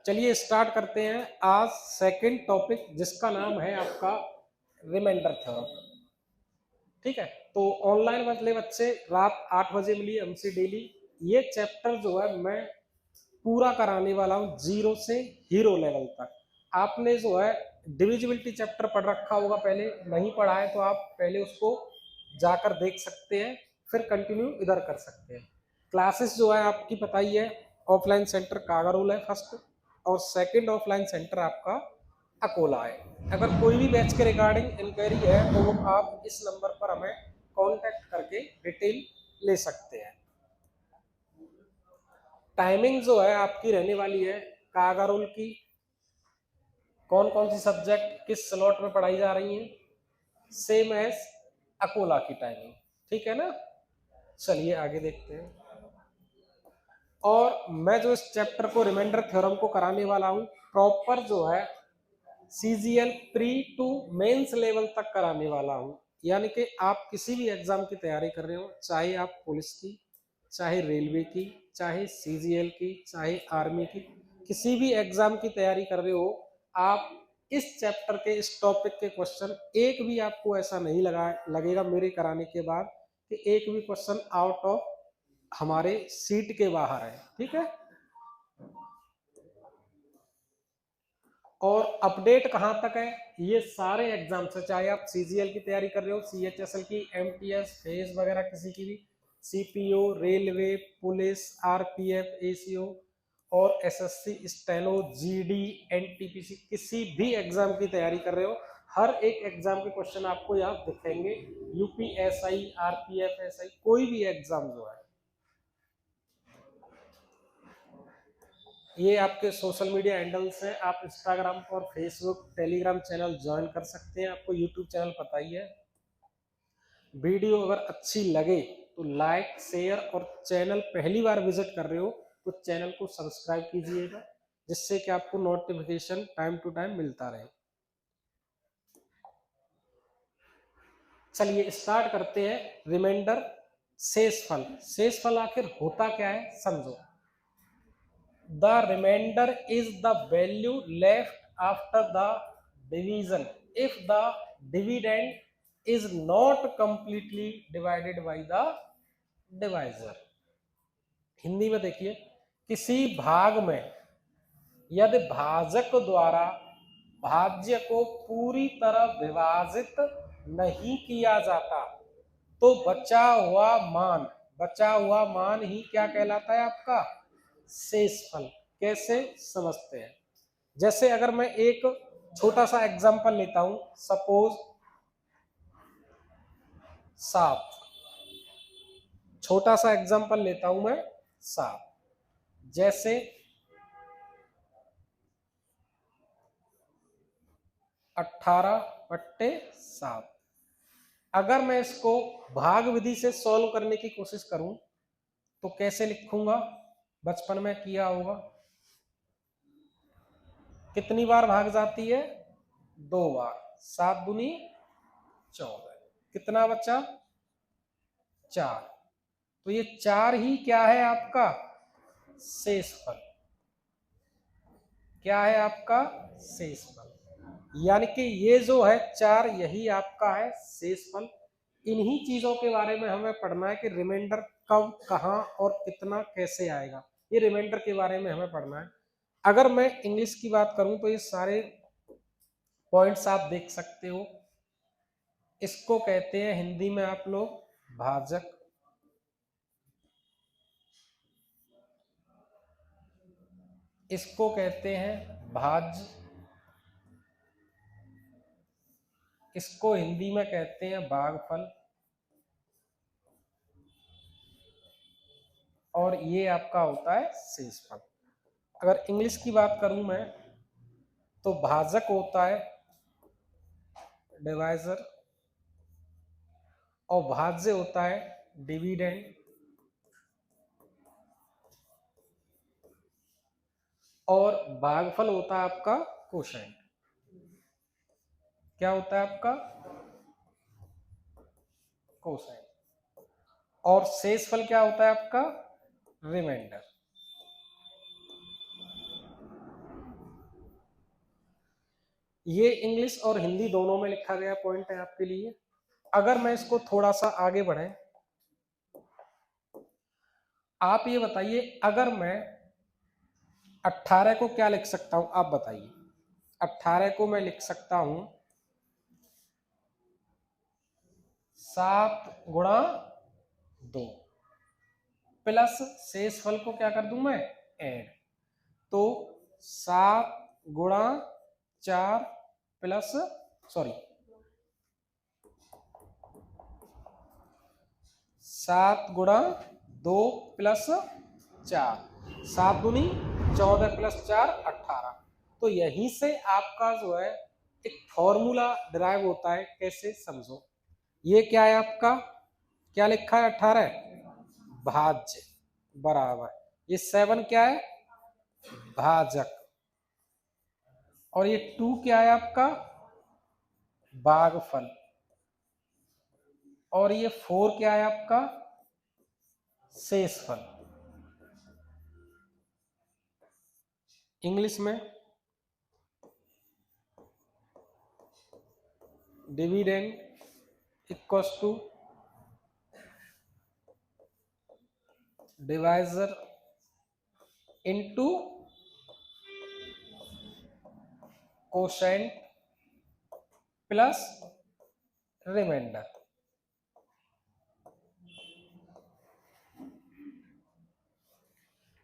चलिए स्टार्ट करते हैं आज सेकंड टॉपिक जिसका नाम है आपका रिमाइंडर थ्योरम। ठीक है, तो ऑनलाइन वाले बच्चे रात 8 बजे मिलिए हमसे डेली। ये चैप्टर जो है मैं पूरा कराने वाला हूँ जीरो से हीरो लेवल तक। आपने जो है डिविजिबिलिटी चैप्टर पढ़ रखा होगा, पहले नहीं पढ़ा है तो आप पहले उसको जाकर देख सकते हैं, फिर कंटिन्यू इधर कर सकते हैं। क्लासेस जो है आपकी पता ही है, ऑफलाइन सेंटर कागारोल है फर्स्ट, और सेकंड ऑफलाइन सेंटर आपका अकोला है। अगर कोई भी बैच के रिगार्डिंग इंक्वायरी है तो वो आप इस नंबर पर हमें कांटेक्ट करके डिटेल ले सकते हैं। टाइमिंग जो है आपकी रहने वाली है कागारोल की, कौन कौन सी सब्जेक्ट किस स्लॉट में पढ़ाई जा रही है, सेम एज अकोला की टाइमिंग। ठीक है ना, चलिए आगे देखते हैं। और मैं जो इस चैप्टर को रिमाइंडर थ्योरम को कराने वाला हूँ प्रॉपर जो है CGL pre to mains level तक कराने वाला हूँ। यानी कि आप किसी भी एग्जाम की तैयारी कर रहे हो, चाहे आप पुलिस की, चाहे रेलवे की, चाहे सीजीएल की, चाहे आर्मी की, किसी भी एग्जाम की तैयारी कर रहे हो, आप इस चैप्टर के इस टॉपिक के क्वेश्चन एक भी आपको ऐसा नहीं लगेगा मेरे कराने के बाद कि एक भी क्वेश्चन आउट ऑफ हमारे सीट के बाहर है। ठीक है, और अपडेट कहां तक है, ये सारे एग्जाम से, चाहे आप सीजीएल की तैयारी कर रहे हो, सीएचएसएल की, एमटीएस, फेस वगैरह किसी की भी, CPO, railway, police, RPF, ACO और एसएससी, स्टेनो, जीडी, एनटीपीसी, किसी भी एग्जाम की तैयारी कर रहे हो, हर एक एग्जाम के क्वेश्चन आपको यहाँ दिखेंगे। यूपीएसआई, आरपीएफ, एसआई, कोई भी एग्जाम जो है, ये आपके सोशल मीडिया हैंडल्स हैं। आप इंस्टाग्राम और फेसबुक, टेलीग्राम चैनल ज्वाइन कर सकते हैं। आपको यूट्यूब चैनल पता ही है। वीडियो अगर अच्छी लगे तो लाइक, शेयर, और चैनल पहली बार विजिट कर रहे हो तो चैनल को सब्सक्राइब कीजिएगा, जिससे कि आपको नोटिफिकेशन टाइम टू टाइम मिलता रहे। चलिए स्टार्ट करते हैं। रिमाइंडर, शेषफल। शेषफल आखिर होता क्या है समझो। The remainder is the value left after the division if the dividend is not completely divided by the divisor। Hindi में देखिए, किसी भाग में यदि भाजक द्वारा भाज्य को पूरी तरह विभाजित नहीं किया जाता तो बचा हुआ मान ही क्या कहलाता है आपका शेषफल। कैसे समझते हैं, जैसे अगर मैं एक छोटा सा एग्जांपल लेता हूं, सपोज 7, छोटा सा एग्जांपल लेता हूं मैं 7, जैसे 18/7। अगर मैं इसको भाग विधि से सॉल्व करने की कोशिश करूं तो कैसे लिखूंगा, बचपन में किया होगा। कितनी बार भाग जाती है, 2 बार, 7 दूनी 14, कितना बचा 4। तो ये 4 ही क्या है आपका शेषफल, क्या है आपका शेषफल। यानी कि ये जो है 4, यही आपका है शेषफल। इन्हीं चीजों के बारे में हमें पढ़ना है कि रिमाइंडर कब, कहां और कितना कैसे आएगा, ये रिमाइंडर के बारे में हमें पढ़ना है। अगर मैं इंग्लिश की बात करूं तो ये सारे पॉइंट्स आप देख सकते हो। इसको कहते हैं हिंदी में आप लोग भाजक, इसको कहते हैं भाज्य, इसको हिंदी में कहते हैं भागफल, और ये आपका होता है शेषफल। अगर इंग्लिश की बात करूं मैं तो भाजक होता है डिवाइजर, और भाज्य होता है डिविडेंड, और भागफल होता है आपका कोशेंट। क्या होता है आपका कोशेंट। और शेषफल क्या होता है आपका रिमाइंडर। ये इंग्लिश और हिंदी दोनों में लिखा गया पॉइंट है आपके लिए। अगर मैं इसको थोड़ा सा आगे बढ़े, आप ये बताइए, अगर मैं 18 को क्या लिख सकता हूं, आप बताइए। 18 को मैं लिख सकता हूं 7 × 2 प्लस शेषफल को क्या कर दूं मैं, ऐड। तो 7 × 4 प्लस, सॉरी 7 × 2 प्लस 4, 7 दूनी 14 प्लस 4 18। तो यहीं से आपका जो है एक फॉर्मूला डिराइव होता है, कैसे समझो। ये क्या है आपका, क्या लिखा है 18 भाज्य बराबर, ये 7 क्या है भाजक, और ये 2 क्या है आपका भागफल, और ये 4 क्या है आपका शेषफल। इंग्लिश में dividend equals to divisor into quotient plus remainder.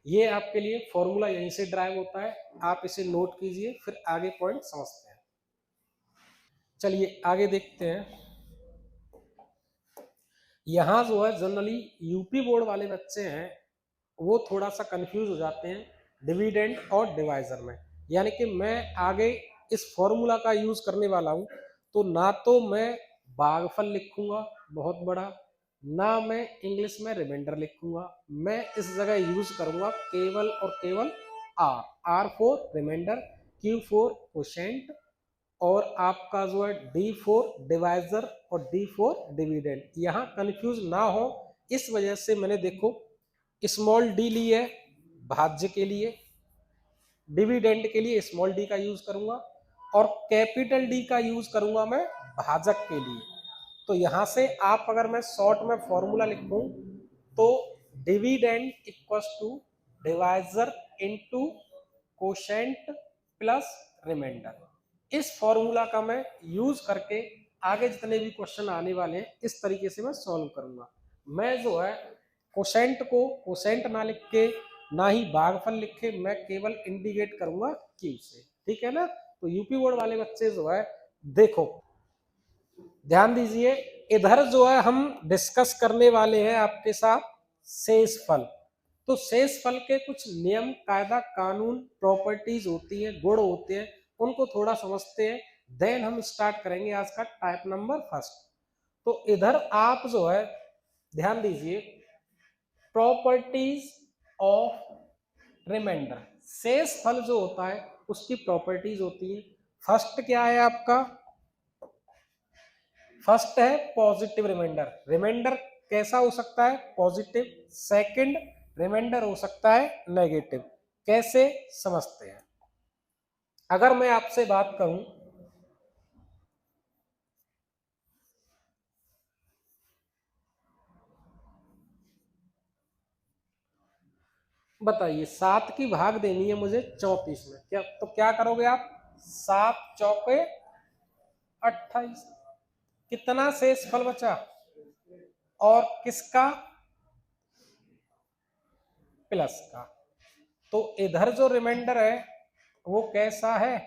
ये आपके लिए फॉर्मूला यहीं से ड्राइव होता है, आप इसे नोट कीजिए, फिर आगे पॉइंट समझते हैं। चलिए आगे देखते हैं। यहाँ जो है जनरली यूपी बोर्ड वाले बच्चे हैं वो थोड़ा सा कंफ्यूज हो जाते हैं डिविडेंड और डिवाइजर में। यानी कि मैं आगे इस फॉर्मूला का यूज करने वाला हूं, तो ना तो मैं भागफल लिखूंगा बहुत बड़ा, ना मैं इंग्लिश में रिमाइंडर लिखूंगा। मैं इस जगह यूज करूंगा केवल और केवल R, R for remainder, Q for quotient, और आपका जो है D4 डिवाइजर और D4 डिविडेंड। यहाँ कंफ्यूज ना हो इस वजह से मैंने देखो स्मॉल डी ली है भाज्य के लिए, डिविडेंड के लिए स्मॉल डी का यूज करूंगा, और कैपिटल डी का यूज करूंगा मैं भाजक के लिए। तो यहां से आप अगर मैं शॉर्ट में फॉर्मूला लिखूं तो dividend equals to divisor into quotient plus remainder. इस फॉर्मूला का मैं यूज करके आगे जितने भी क्वेश्चन आने वाले हैं इस तरीके से मैं सॉल्व करूंगा। मैं जो है कोशेंट को कोशेंट ना लिख के, ना ही भागफल लिखे, मैं केवल इंडिकेट करूंगा क्यू से। ठीक है ना। तो यूपी बोर्ड वाले बच्चे जो है देखो ध्यान दीजिए, इधर जो है हम डिस्कस करने वाले हैं आपके साथ शेषफल। तो शेषफल के कुछ नियम कायदा कानून प्रॉपर्टीज होती है, गुण होते हैं, उनको थोड़ा समझते हैं, देन हम स्टार्ट करेंगे आज का टाइप नंबर फर्स्ट। तो इधर आप जो है ध्यान दीजिए, प्रॉपर्टीज ऑफ रिमाइंडर, शेषफल जो होता है उसकी प्रॉपर्टीज होती है। फर्स्ट क्या है आपका, फर्स्ट है पॉजिटिव रिमाइंडर, रिमाइंडर कैसा हो सकता है पॉजिटिव। सेकंड, रिमाइंडर हो सकता है नेगेटिव। कैसे समझते हैं। अगर मैं आपसे बात करूं, बताइए 7 की भाग देनी है मुझे 34 में, क्या तो क्या करोगे आप, 7 × 4 = 28। कितना शेषफल बचा, और किसका, प्लस का। तो इधर जो रिमाइंडर है वो कैसा है,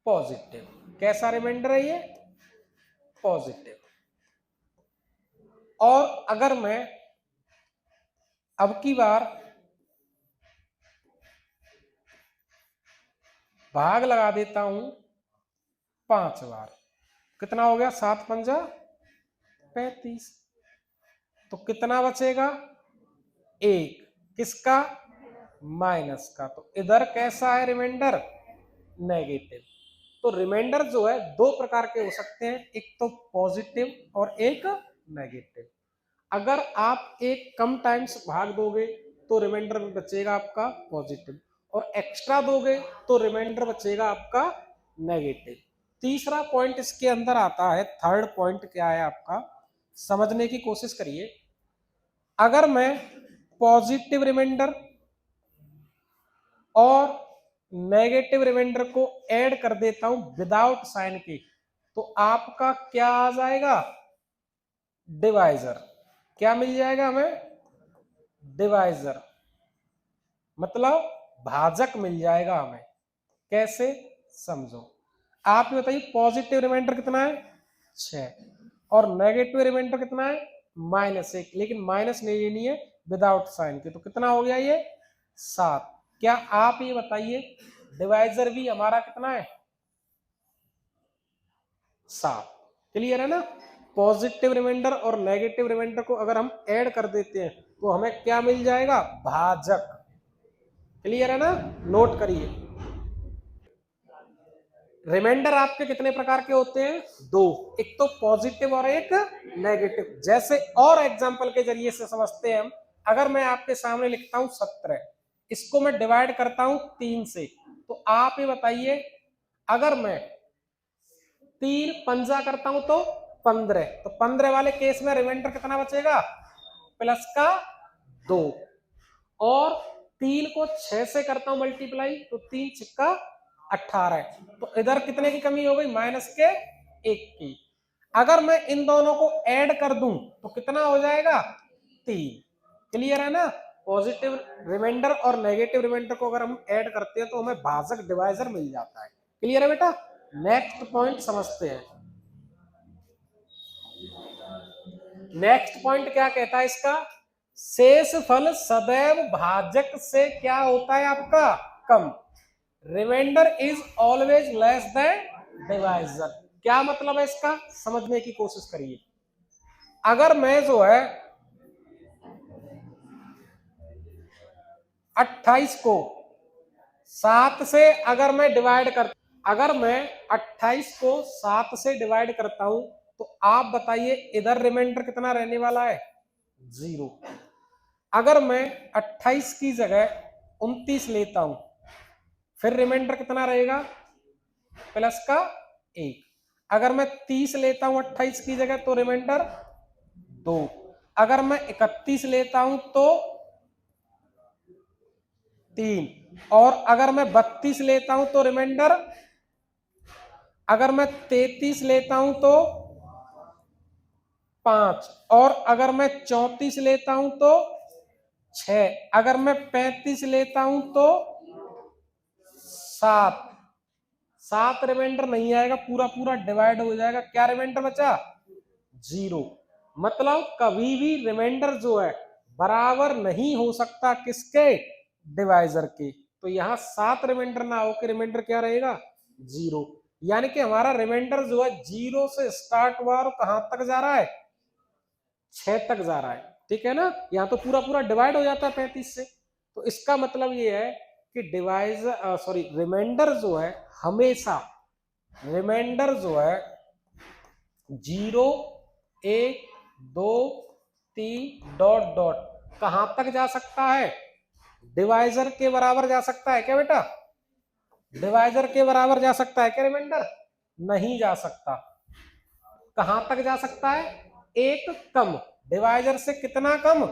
पॉजिटिव। कैसा रिमाइंडर है ये, पॉजिटिव। और अगर मैं अब की बार भाग लगा देता हूं 5 बार, कितना हो गया, 7 × 5 = 35। तो कितना बचेगा, 1, किसका, माइनस का। तो इधर कैसा है रिमाइंडर, नेगेटिव। तो रिमाइंडर जो है दो प्रकार के हो सकते हैं, एक तो पॉजिटिव और एक नेगेटिव। अगर आप एक कम टाइम्स भाग दोगे तो रिमाइंडर बचेगा आपका पॉजिटिव, और एक्स्ट्रा दोगे तो रिमाइंडर बचेगा आपका नेगेटिव। तीसरा पॉइंट इसके अंदर आता है, थर्ड पॉइंट क्या है आपका, समझने की कोशिश करिए। अगर मैं पॉजिटिव रिमाइंडर और नेगेटिव रिमाइंडर को ऐड कर देता हूं विदाउट साइन के, तो आपका क्या आ जाएगा, डिवाइजर। क्या मिल जाएगा हमें, डिवाइजर, मतलब भाजक मिल जाएगा हमें। कैसे, समझो। आप ये बताइए, पॉजिटिव रिमाइंडर कितना है, 6, और नेगेटिव रिमाइंडर कितना है, -1, लेकिन माइनस नहीं लेनी है विदाउट साइन के, तो कितना हो गया ये, 7। क्या आप ये बताइए, डिवाइजर भी हमारा कितना है, 7। क्लियर है ना। पॉजिटिव रिमाइंडर और नेगेटिव रिमाइंडर को अगर हम ऐड कर देते हैं तो हमें क्या मिल जाएगा, भाजक। क्लियर है ना, नोट करिए। रिमाइंडर आपके कितने प्रकार के होते हैं, 2, एक तो पॉजिटिव और एक नेगेटिव। जैसे और एग्जांपल के जरिए से समझते हैं हम। अगर मैं आपके सामने लिखता हूं 17, इसको मैं डिवाइड करता हूं 3 से, तो आप ये बताइए, अगर मैं 3 पंजा करता हूं तो 15, तो 15 वाले केस में रिमाइंडर कितना बचेगा, प्लस का 2, और 3 को 6 से करता हूं मल्टीप्लाई, तो 3 छिक्का 18, तो इधर कितने की कमी हो गई, -1 की। अगर मैं इन दोनों को ऐड कर दूं तो कितना हो जाएगा, 3। क्लियर है ना। पॉजिटिव रिमाइंडर और नेगेटिव रिमाइंडर को अगर हम ऐड करते हैं तो हमें भाजक डिवाइजर मिल जाता है। क्लियर है बेटा। नेक्स्ट पॉइंट समझते हैं। नेक्स्ट पॉइंट क्या कहता है इसका, शेषफल सदैव भाजक से क्या होता है आपका, कम। Reminder is always less than divisor. क्या मतलब है इसका, समझने की कोशिश करिए। अगर मैं जो है 28 को 7 से अगर मैं डिवाइड कर, अगर मैं 28 को 7 से डिवाइड करता हूं, तो आप बताइए इधर रिमाइंडर कितना रहने वाला है, 0। अगर मैं 28 की जगह 29 लेता हूं, फिर रिमाइंडर कितना रहेगा, प्लस का 1। अगर मैं 30 लेता हूं 28 की जगह, तो रिमाइंडर 2। अगर मैं 31 लेता हूं तो 3, और अगर मैं 32 लेता हूं तो रिमाइंडर, अगर मैं 33 लेता हूं तो 5, और अगर मैं 34 लेता हूं तो 6, अगर मैं 35 लेता हूं तो 7। 7 रिमाइंडर नहीं आएगा, पूरा पूरा डिवाइड हो जाएगा। क्या रिमाइंडर बचा, 0। मतलब कभी भी रिमाइंडर जो है बराबर नहीं हो सकता किसके, डिवाइजर के। तो यहाँ 7 रिमाइंडर ना हो के रिमाइंडर क्या रहेगा, 0। यानी कि हमारा रिमाइंडर जो है 0 से स्टार्ट हुआ और कहां तक जा रहा है, 6 तक जा रहा है। ठीक है ना। यहाँ तो पूरा पूरा डिवाइड हो जाता है 35 से। तो इसका मतलब ये है कि डिवाइजर सॉरी रिमाइंडर जो है हमेशा, रिमाइंडर जो है 0, 1, 2, 3 डॉट डॉट कहां तक जा सकता है, डिवाइजर के बराबर जा सकता है क्या बेटा, डिवाइजर के बराबर जा सकता है क्या रिमाइंडर, नहीं जा सकता। कहां तक जा सकता है, 1 कम, डिवाइजर से कितना कम,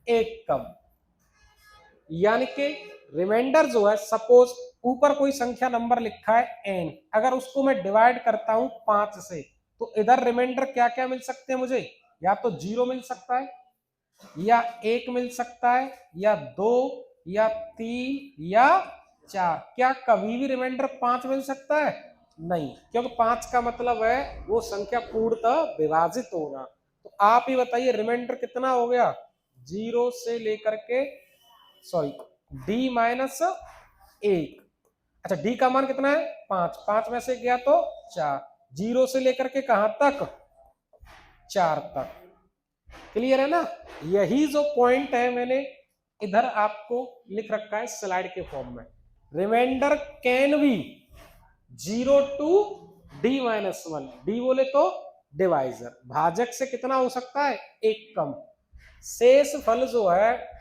1 कम। यानी कि रिमाइंडर जो है, सपोज ऊपर कोई संख्या नंबर लिखा है n, अगर उसको मैं डिवाइड करता हूं 5 से, तो इधर रिमाइंडर क्या क्या मिल सकते हैं मुझे, या तो 0 मिल सकता है, या 1 मिल सकता है, या 2, या 3, या 4। क्या कभी भी रिमाइंडर 5 मिल सकता है, नहीं, क्योंकि 5 का मतलब है वो संख्या पूर्णतः विभाजित होना। तो आप ही बताइए रिमाइंडर कितना हो गया, 0 से लेकर के सॉरी d-1। अच्छा, d का मान कितना है, 5, 5 में से गया तो 4, 0 से लेकर के कहां तक, 4 तक। क्लियर है ना। यही जो पॉइंट है मैंने इधर आपको लिख रखा है स्लाइड के फॉर्म में। Remainder can be 0 to d-1, d बोले तो डिवाइजर, भाजक से कितना हो सकता है, 1 कम। शेष फल जो है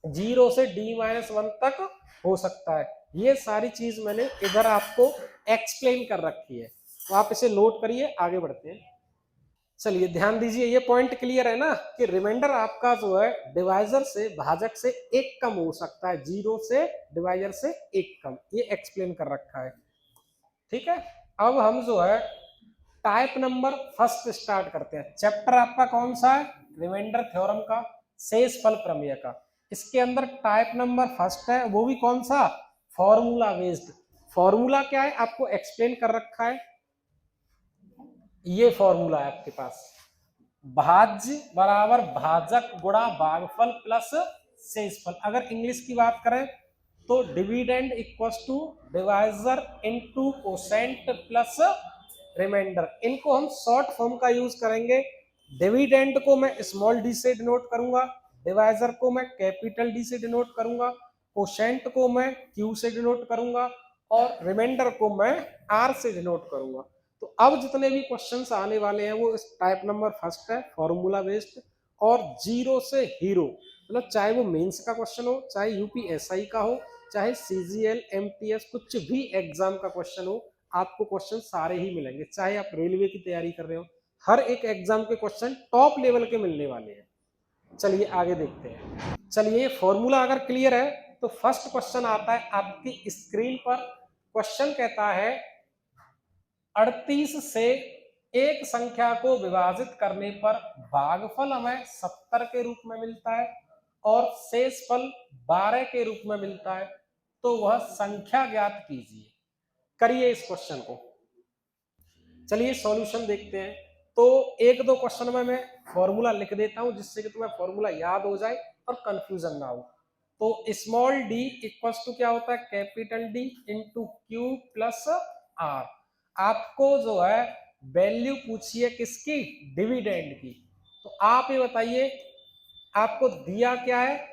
0 से d-1 तक हो सकता है। ये सारी चीज मैंने इधर आपको एक्सप्लेन कर रखी है, तो आप इसे नोट करिए, आगे बढ़ते हैं। चलिए ध्यान दीजिए, ये पॉइंट क्लियर है ना कि रिमाइंडर आपका जो है डिवाइजर से, भाजक से एक कम हो सकता है, जीरो से, डिवाइजर से एक कम, ये एक्सप्लेन कर रखा है। ठीक है, अब हम जो है टाइप नंबर फर्स्ट स्टार्ट करते हैं। चैप्टर आपका कौन सा है? रिमाइंडर थ्योरम का, शेषफल प्रमेय का। इसके अंदर टाइप नंबर फर्स्ट है, वो भी कौन सा? Formula based. फॉर्मूला क्या है आपको एक्सप्लेन कर रखा है, ये फॉर्मूला है आपके पास, भाज्य बराबर भाजक गुणा भागफल प्लस शेषफल। अगर इंग्लिश की बात करें तो dividend equals to divisor into quotient plus remainder. इनको हम शॉर्ट फॉर्म का यूज करेंगे। डिविडेंड को मैं स्मॉल डी से डिनोट करूंगा, डिवाइजर को मैं कैपिटल डी से डिनोट करूंगा, कोसेंट को मैं क्यू से डिनोट करूंगा, और रिमाइंडर को मैं आर से डिनोट करूंगा। तो अब जितने भी क्वेश्चंस आने वाले हैं वो इस टाइप नंबर फर्स्ट है, फॉर्मूला बेस्ड, और जीरो से हीरो, मतलब चाहे वो मेंस का क्वेश्चन हो, चाहे यूपीएसआई का हो, चाहे सीजीएल एमटीएस कुछ भी एग्जाम का क्वेश्चन हो, आपको क्वेश्चन सारे ही मिलेंगे। चाहे आप रेलवे की तैयारी कर रहे हो, हर एक एग्जाम के क्वेश्चन टॉप लेवल के मिलने वाले हैं। चलिए आगे देखते हैं। चलिए फॉर्मूला अगर क्लियर है तो फर्स्ट क्वेश्चन आता है आपकी स्क्रीन पर। क्वेश्चन कहता है 38 से एक संख्या को विभाजित करने पर भागफल हमें 70 के रूप में मिलता है और शेषफल 12 के रूप में मिलता है, तो वह संख्या ज्ञात कीजिए। करिए इस क्वेश्चन को। चलिए सॉल्यूशन देखते हैं। तो एक दो क्वेश्चन में मैं फॉर्मूला लिख देता हूं जिससे कि तुम्हें फॉर्मूला याद हो जाए और कंफ्यूजन ना हो। तो स्मॉल डी इक्वल्स टू क्या होता है? Capital D into Q plus R. आपको जो है वैल्यू पूछिए किसकी? डिविडेंड की। तो आप ये बताइए आपको दिया क्या है?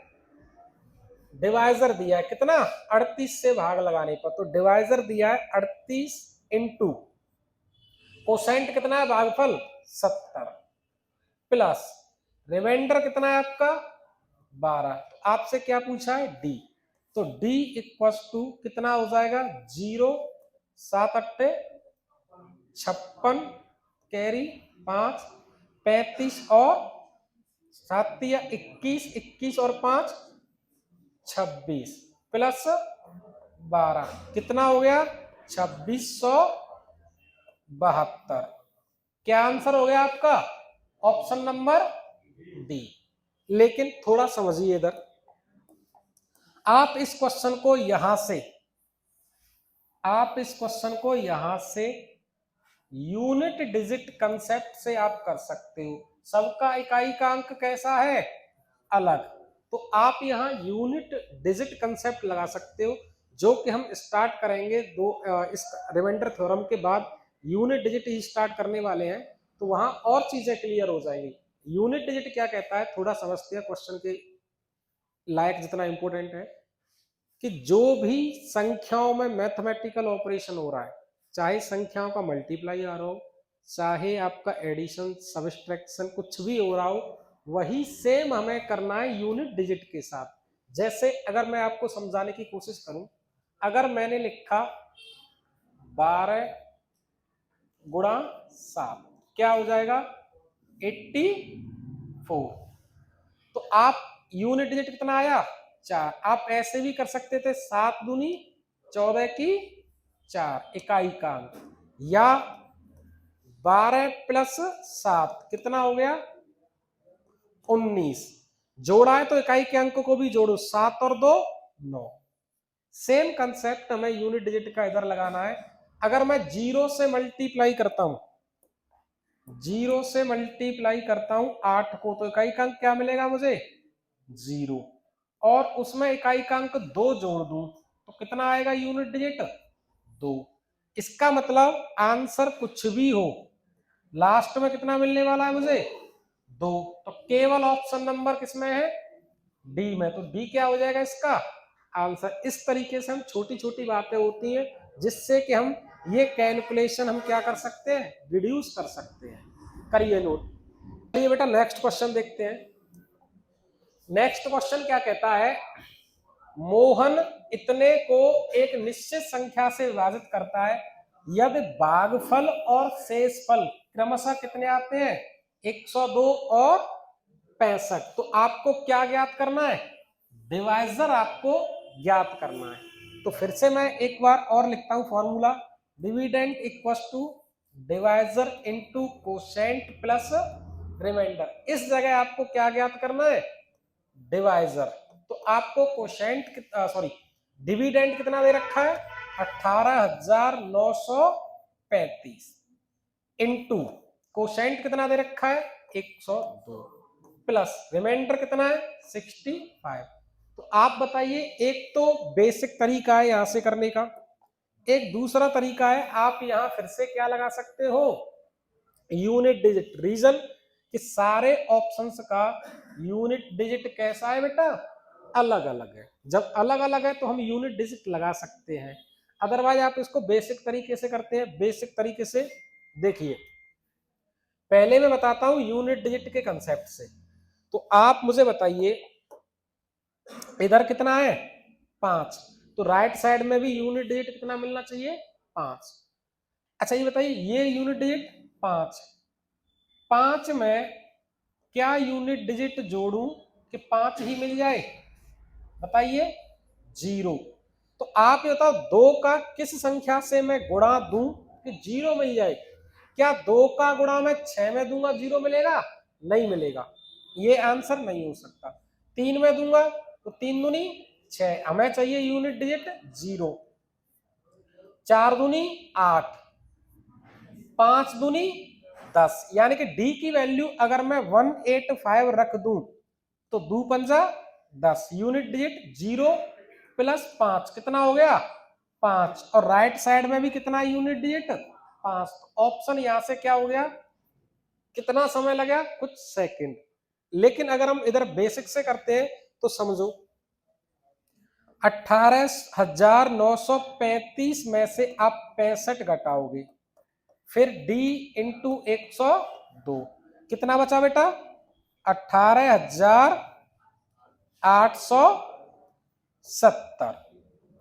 डिवाइजर दिया है कितना? 38 से भाग लगाने पर, तो डिवाइजर दिया है 38 इंटू कोसेंट कितना है? भागफल 70 प्लस रिमाइंडर कितना है आपका? 12। तो आपसे क्या पूछा है? डी। तो डी इक्वल्स टू कितना हो जाएगा? 0, 7 अट्टे 56, कैरी 5, 35 और 7 या 21, 21 और 5 26 प्लस 12 कितना हो गया? 2672। क्या आंसर हो गया आपका? Option number D. लेकिन थोड़ा समझिए इधर, आप इस क्वेश्चन को यहां से यूनिट डिजिट कंसेप्ट से आप कर सकते हो। सबका इकाई का अंक कैसा है? अलग। तो आप यहां यूनिट डिजिट कंसेप्ट लगा सकते हो, जो कि हम स्टार्ट करेंगे इस रिमाइंडर थ्योरम के बाद यूनिट डिजिट ही स्टार्ट करने वाले हैं, तो वहां और चीजें क्लियर हो जाएंगी। यूनिट डिजिट क्या कहता है थोड़ा समझते हैं, क्वेश्चन के लायक जितना इंपॉर्टेंट है, कि जो भी संख्याओं में मैथमेटिकल ऑपरेशन हो रहा है, चाहे संख्याओं का मल्टीप्लाई आ रहा हो, चाहे आपका एडिशन सब्सट्रैक्शन कुछ भी हो रहा हो, वही सेम हमें करना है यूनिट डिजिट के साथ। जैसे अगर मैं आपको समझाने की कोशिश करूं, अगर मैंने लिखा 12 गुणा 7 क्या हो जाएगा? 84। तो आप यूनिट डिजिट कितना आया? 4। आप ऐसे भी कर सकते थे 7 दूनी 14 की 4 इकाई का अंक, या 12 प्लस 7 कितना हो गया? 19। जोड़ा है तो इकाई के अंक को भी जोड़ो, 7 और 2 9। सेम कंसेप्ट हमें यूनिट डिजिट का इधर लगाना है। अगर मैं 0 से मल्टीप्लाई करता हूं, 8 को, तो इकाई का अंक क्या मिलेगा मुझे? 0। और उसमें इकाई का अंक 2 जोड़ दूं तो कितना आएगा यूनिट डिजिट? 2। इसका मतलब आंसर कुछ भी हो, लास्ट में कितना मिलने वाला है मुझे? 2। तो केवल ऑप्शन नंबर किसमें है? डी में। तो डी क्या हो जाएगा इसका आंसर? इस तरीके से हम छोटी छोटी बातें होती हैं जिससे कि हम ये कैलकुलेशन हम क्या कर सकते हैं? रिड्यूस कर सकते हैं। करिए नोट। चलिए बेटा नेक्स्ट क्वेश्चन देखते हैं। नेक्स्ट क्वेश्चन क्या कहता है? मोहन इतने को एक निश्चित संख्या से विभाजित करता है यदि भागफल और शेषफल क्रमशः कितने आते हैं 102 और 65। तो आपको क्या ज्ञात करना है, डिवाइजर आपको ज्ञात करना है। तो फिर से मैं एक बार और लिखता हूं formula, dividend equals to divisor into quotient plus remainder. इस जगह आपको क्या ज्ञात करना है, डिवाइजर। तो आपको कोशेंट सॉरी डिविडेंड कितना दे रखा है 18,935 इनटू कोशेंट कितना दे रखा है 102 प्लस रिमाइंडर कितना है 65। तो आप बताइए, एक तो बेसिक तरीका है यहां से करने का, एक दूसरा तरीका है आप यहां फिर से क्या लगा सकते हो, यूनिट डिजिट। रीजन कि सारे ऑप्शंस का यूनिट डिजिट कैसा है बेटा, अलग अलग है। जब अलग अलग है तो हम यूनिट डिजिट लगा सकते हैं, अदरवाइज आप इसको बेसिक तरीके से करते हैं। बेसिक तरीके से देखिए, पहले मैं बताता हूं यूनिट डिजिट के कंसेप्ट से। तो आप मुझे बताइए, इधर कितना है 5, तो राइट साइड में भी यूनिट डिजिट कितना मिलना चाहिए 5। अच्छा ये बताइए, ये यूनिट डिजिट 5, 5 में क्या यूनिट डिजिट जोड़ूं कि 5 ही मिल जाए, बताइए 0। तो आप ये बताओ 2 का किस संख्या से मैं गुणा दूं कि 0 मिल जाए। क्या 2 का गुणा मैं 6 में दूंगा 0 मिलेगा, नहीं मिलेगा, ये आंसर नहीं हो सकता। 3 में दूंगा तो 3 दूनी 6, हमें चाहिए यूनिट डिजिट 0। 4 दूनी 8, 5 दूनी 10, यानी कि डी की वैल्यू अगर मैं 185 रख दूं तो 2 पंजा 10, यूनिट डिजिट 0 प्लस 5 कितना हो गया 5, और राइट साइड में भी कितना यूनिट डिजिट 5। ऑप्शन यहां से क्या हो गया, कितना समय लगा कुछ सेकंड। लेकिन अगर हम इधर बेसिक से करते हैं तो समझो 18,935 में से आप 65 घटाओगे, फिर d इंटू 102 कितना बचा बेटा 18,870।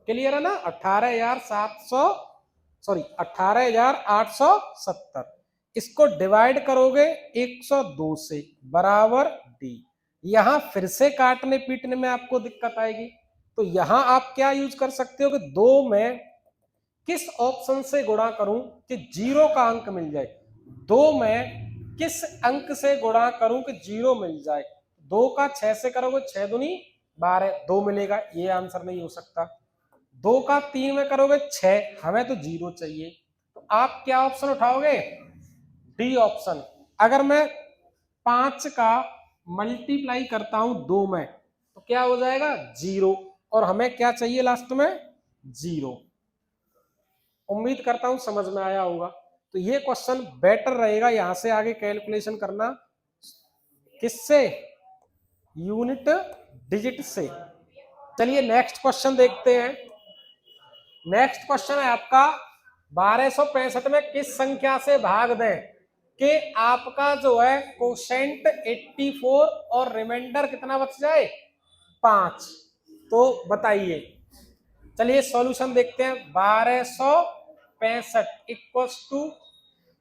क्लियर है ना, 18,870। इसको डिवाइड करोगे 102 से बराबर डी। यहां फिर से काटने पीटने में आपको दिक्कत आएगी, तो यहां आप क्या यूज कर सकते हो कि 2 में किस ऑप्शन से गुणा करूं कि 0 का अंक मिल जाए, 2 में किस अंक से गुणा करूं कि 0 मिल जाए। 2 का 6 से करोगे 6 दूनी 12, 2 मिलेगा, ये आंसर नहीं हो सकता। 2 का 3 में करोगे 6, हमें तो 0 चाहिए, तो आप क्या ऑप्शन उठाओगे, डी ऑप्शन। अगर मैं 5 का मल्टीप्लाई करता हूं 2 में तो क्या हो जाएगा 0, और हमें क्या चाहिए लास्ट में 0। उम्मीद करता हूं समझ में आया होगा। तो ये क्वेश्चन बेटर रहेगा यहां से आगे कैलकुलेशन करना, किससे, यूनिट डिजिट से। चलिए नेक्स्ट क्वेश्चन देखते हैं। नेक्स्ट क्वेश्चन है आपका 1265 में किस संख्या से भाग दें कि आपका जो है कोशेंट 84 और रिमाइंडर कितना बच जाए 5। तो बताइए, चलिए सॉल्यूशन देखते हैं। 1265 इक्वल्स टू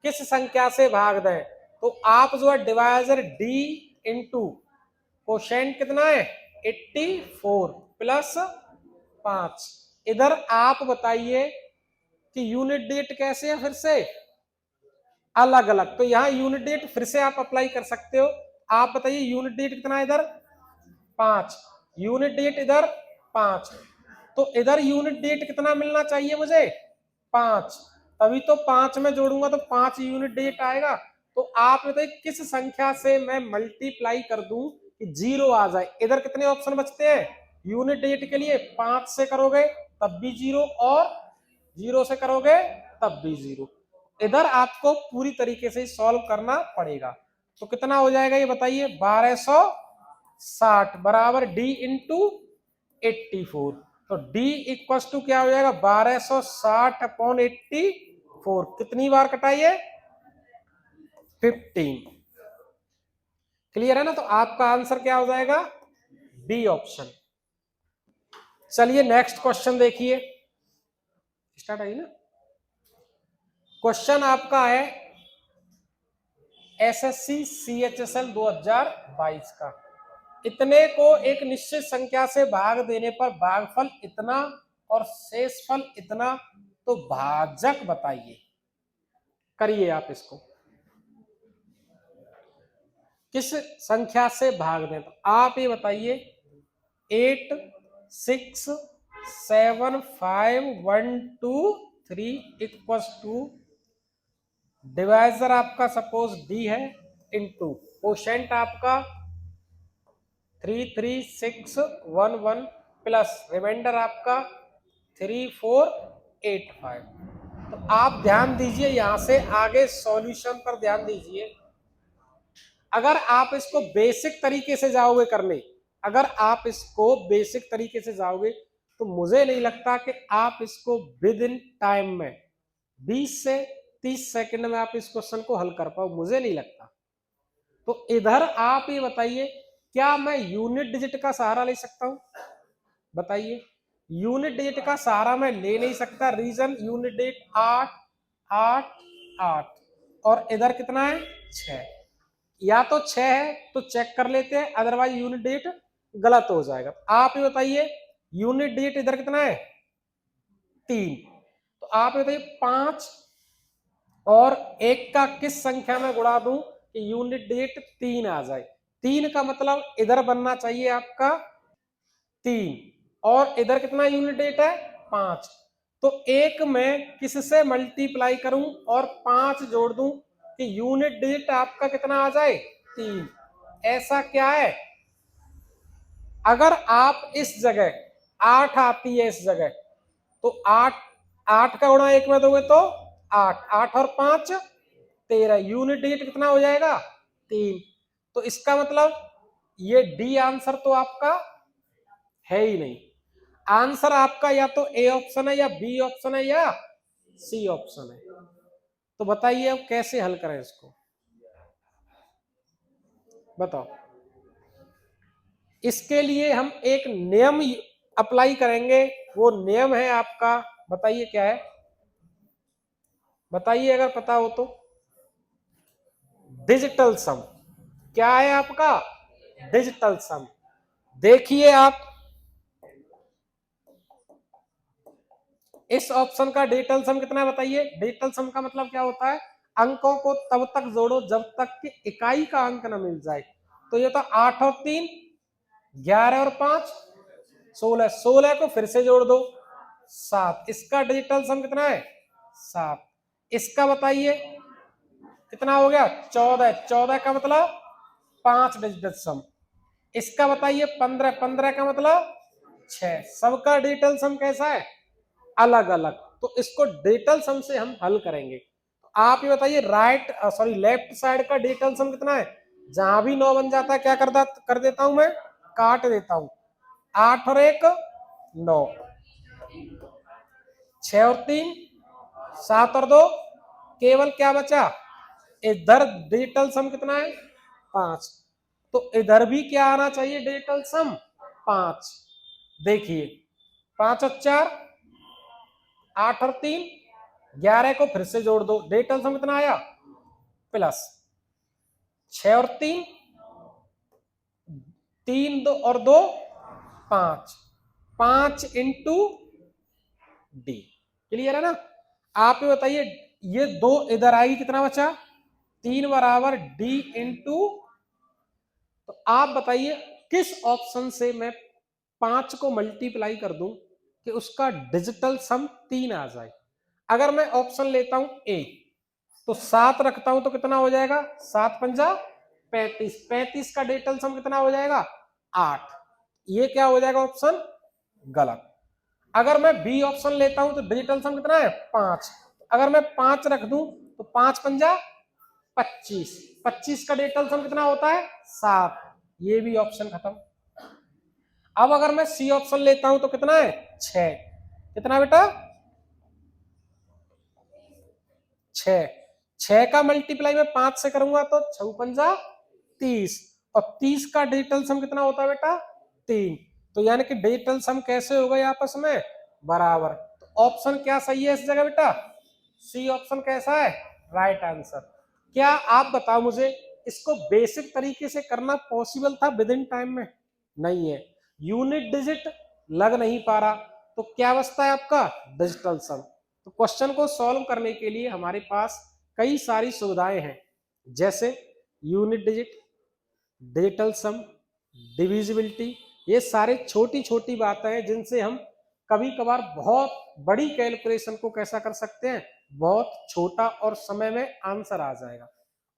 किस संख्या से भाग दें, तो आप जो है डिवाइजर डी इंटू कोशेंट कितना है 84 प्लस 5। इधर आप बताइए कि यूनिट डिजिट कैसे है, फिर से अलग अलग। तो यहाँ यूनिट डिजिट फिर से आप अप्लाई कर सकते हो। आप बताइए यूनिट डिजिट कितना है इधर 5, यूनिट डिजिट इधर 5, तो इधर यूनिट डिजिट कितना मिलना चाहिए मुझे 5, तभी तो 5 में जोड़ूंगा तो 5 यूनिट डिजिट आएगा। तो आप बताइए किस संख्या से मैं मल्टीप्लाई कर दूं कि 0 आ जाए। इधर कितने ऑप्शन बचते हैं यूनिट डिजिट के लिए, 5 से करोगे तब भी 0 और 0 से करोगे तब भी 0। इधर आपको पूरी तरीके से सॉल्व करना पड़ेगा। तो कितना हो जाएगा ये बताइए 1260 बराबर डी इंटू 84। तो d इक्वल टू क्या हो जाएगा 1260 अपॉन 84, कितनी बार कटाइए 15। क्लियर है ना, तो आपका आंसर क्या हो जाएगा बी ऑप्शन। चलिए नेक्स्ट क्वेश्चन देखिए, स्टार्ट आई ना। क्वेश्चन आपका है एसएससी सीएचएसएल 2022 का। इतने को एक निश्चित संख्या से भाग देने पर भागफल इतना और शेषफल इतना, तो भाजक बताइए। करिए आप इसको, किस संख्या से भाग दें, तो आप ये बताइए 8 6 7 5 1 2 3 इक्वल्स टू, डिवाइजर आपका सपोज डी है, इनटू कोशेंट आपका 3 3 6 1 1 प्लस रिमाइंडर आपका 3 4 8 5। तो आप ध्यान दीजिए, यहां से आगे सॉल्यूशन पर ध्यान दीजिए। अगर आप इसको बेसिक तरीके से जाओगे करने, अगर आप इसको बेसिक तरीके से जाओगे, तो मुझे नहीं लगता कि आप इसको विद इन टाइम में 20 से 30 सेकंड में आप इस क्वेश्चन को हल कर पाओ, मुझे नहीं लगता। तो इधर आप ये बताइए, क्या मैं यूनिट डिजिट का सहारा ले सकता हूं? बताइए। यूनिट डिजिट का सहारा मैं ले नहीं सकता, रीजन यूनिट डिजिट 8 8 8 और इधर कितना है 6। या तो 6 है तो चेक कर लेते हैं, अदरवाइज यूनिट डिजिट गलत हो जाएगा। आप ये बताइए यूनिट डिजिट इधर कितना है 3, तो आप ये बताइए 5 और 1 का किस संख्या में गुणा दूं कि यूनिट डिजिट 3 आ जाए। 3 का मतलब इधर बनना चाहिए आपका 3 और इधर कितना यूनिट डिजिट है 5। तो 1 में किससे मल्टीप्लाई करूं और 5 जोड़ दूं कि यूनिट डिजिट आपका कितना आ जाए 3। ऐसा क्या है, अगर आप इस जगह 8 आती है इस जगह, तो 8 8 का गुणा 1 में दोगे तो 8 8 और 5 13, यूनिट डिजिट कितना हो जाएगा 3। तो इसका मतलब ये डी आंसर तो आपका है ही नहीं। आंसर आपका या तो ए ऑप्शन है या बी ऑप्शन है या सी ऑप्शन है। तो बताइए अब कैसे हल करें इसको, बताओ। इसके लिए हम एक नियम अप्लाई करेंगे, वो नियम है आपका, बताइए क्या है, बताइए अगर पता हो तो। डिजिटल सम। क्या है आपका डिजिटल सम। देखिए आप इस ऑप्शन का डिजिटल सम कितना है बताइए। डिजिटल सम का मतलब क्या होता है, अंकों को तब तक जोड़ो जब तक कि इकाई का अंक न मिल जाए। तो ये तो 8 और 3 11 और 5 16, 16 को फिर से जोड़ दो 7, इसका डिजिटल सम कितना है 7। इसका बताइए कितना हो गया 14, 14 का मतलब 5 डिजिटल सम। इसका बताइए 15, 15 का मतलब 6। सबका डिजिटल सम कैसा है अलग अलग। तो इसको डिजिटल सम से हम हल करेंगे। तो आप ये बताइए लेफ्ट साइड का डिजिटल सम कितना है। जहां भी 9 बन जाता है क्या कर देता हूं मैं, काट देता हूं। 8 और 1 9, 6 और 3 7 और 2 केवल क्या बचा, इधर डिजिटल सम कितना है 5। तो इधर भी क्या आना चाहिए डिजिटल सम 5। देखिए 5 और 4 8 और 3 11 को फिर से जोड़ दो, डिजिटल सम कितना आया प्लस 6 और 3 3 2 और 2 5 5 इंटू डी। क्लियर है ना। आप ये बताइए ये 2 इधर आएगी कितना बचा 3 बराबर डी इंटू, तो आप बताइए किस ऑप्शन से मैं 5 को मल्टीप्लाई कर दूं कि उसका डिजिटल सम 3 आ जाए। अगर मैं ऑप्शन लेता हूं ए, तो 7 रखता हूं तो कितना हो जाएगा 7 पंजा 35, 35 का डिजिटल सम कितना हो जाएगा 8। ये क्या हो जाएगा ऑप्शन गलत। अगर मैं बी ऑप्शन लेता हूं तो डिजिटल सम कितना है 5। अगर मैं 5 रख दूं तो 5 पंजा 25, 25 का डिजिटल सम कितना होता है 7। ये भी ऑप्शन खत्म। अब अगर मैं सी ऑप्शन लेता हूं तो कितना है 6। कितना बेटा 6, 6 का मल्टीप्लाई में 5 से करूंगा तो 6 पंजा 30 और 30 का डिजिटल सम कितना होता है बेटा 3। तो यानी कि डिजिटल सम कैसे हो गए आपस में बराबर। तो ऑप्शन क्या सही है इस जगह बेटा, सी ऑप्शन कैसा है राइट आंसर। क्या आप बताओ मुझे, इसको बेसिक तरीके से करना पॉसिबल था विद इन टाइम में? नहीं है, यूनिट डिजिट लग नहीं पा रहा, तो क्या बचता है आपका डिजिटल सम। तो क्वेश्चन को सॉल्व करने के लिए हमारे पास कई सारी सुविधाएं हैं, जैसे यूनिट डिजिट, डिजिटल सम, डिविजिबिलिटी। ये सारे छोटी छोटी बातें हैं जिनसे हम कभी कभार बहुत बड़ी कैलकुलेशन को कैसा कर सकते हैं, बहुत छोटा और समय में आंसर आ जाएगा।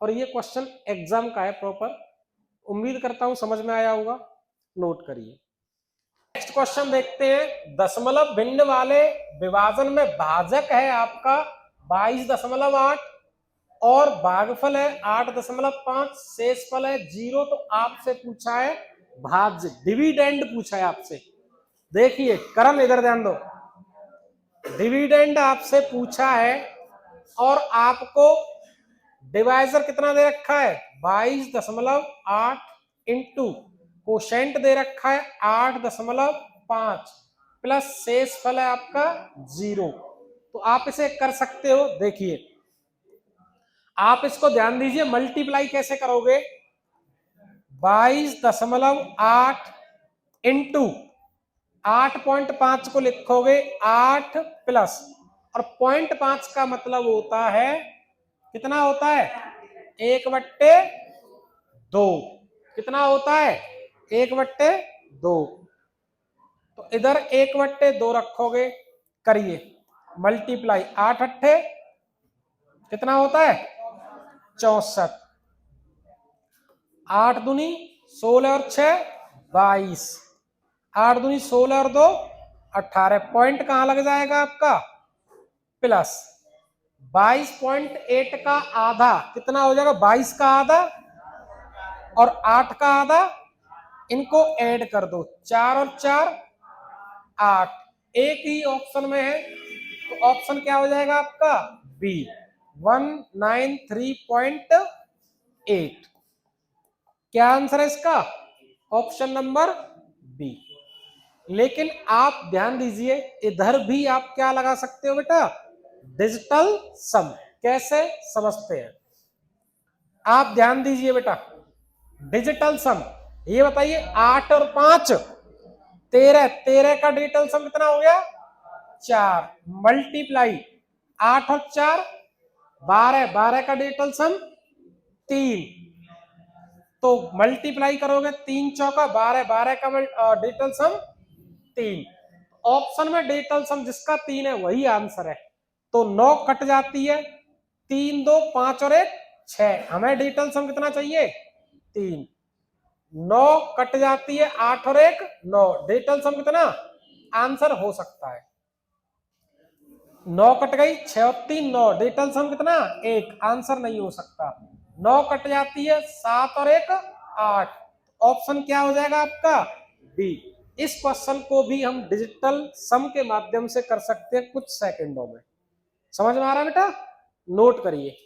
और ये क्वेश्चन एग्जाम का है प्रॉपर, उम्मीद करता हूं समझ में आया होगा, नोट करिए। नेक्स्ट क्वेश्चन देखते हैं, दशमलव भिन्न वाले विभाजन में भाजक है आपका 22.8 और भागफल है 8.5, शेषफल है 0। तो आपसे पूछा है भाज्य, डिविडेंड पूछा है आपसे। देखिए करण इधर ध्यान दो, डिविडेंड आपसे पूछा है और आपको डिवाइजर कितना दे रखा है 22.8 इंटू कोशेंट दे रखा है 8.5 प्लस शेषफल है आपका 0। तो आप इसे कर सकते हो। देखिए आप इसको ध्यान दीजिए, मल्टीप्लाई कैसे करोगे, 22.8 इंटू 8.5 को लिखोगे 8 प्लस, और 0.5 का मतलब होता है कितना होता है 1/2। कितना होता है 1/2। तो इधर 1/2 रखोगे, करिए मल्टीप्लाई, 8 अट्ठे कितना होता है 64, 8 दूनी 16 और 6 22, 8 दूनी 16 और 2 18। पॉइंट कहां लग जाएगा आपका प्लस, 22.8 का आधा कितना हो जाएगा 22 का आधा और 8 का आधा, इनको ऐड कर दो, 4 और 4 8, एक ही ऑप्शन में है, तो ऑप्शन क्या हो जाएगा आपका बी 193.8। क्या आंसर है इसका ऑप्शन नंबर बी। लेकिन आप ध्यान दीजिए इधर भी आप क्या लगा सकते हो बेटा डिजिटल सम। कैसे समझते हैं आप, ध्यान दीजिए बेटा, डिजिटल सम ये बताइए 8 और 5 13, 13 का डिजिटल सम कितना हो गया 4, मल्टीप्लाई 8 और 4 12, 12 का डिजिटल सम 3, तो मल्टीप्लाई करोगे 3 चौका 12, 12 का डिजिटल सम 3। ऑप्शन में डिजिटल सम जिसका 3 है वही आंसर है। तो 9 कट जाती है, 3 2 5 और 1 6, हमें डिजिटल सम कितना चाहिए 3। 9 कट जाती है, 8 और 1 9, डिजिटल सम कितना आंसर हो सकता है 9 कट गई, 6 और 3 9, डिजिटल सम कितना 1, आंसर नहीं हो सकता। 9 कट जाती है, 7 और 1 8, ऑप्शन क्या हो जाएगा आपका बी। इस क्वेश्चन को भी हम डिजिटल सम के माध्यम से कर सकते हैं कुछ सेकंडों में। समझ में आ रहा है बेटा, नोट करिए।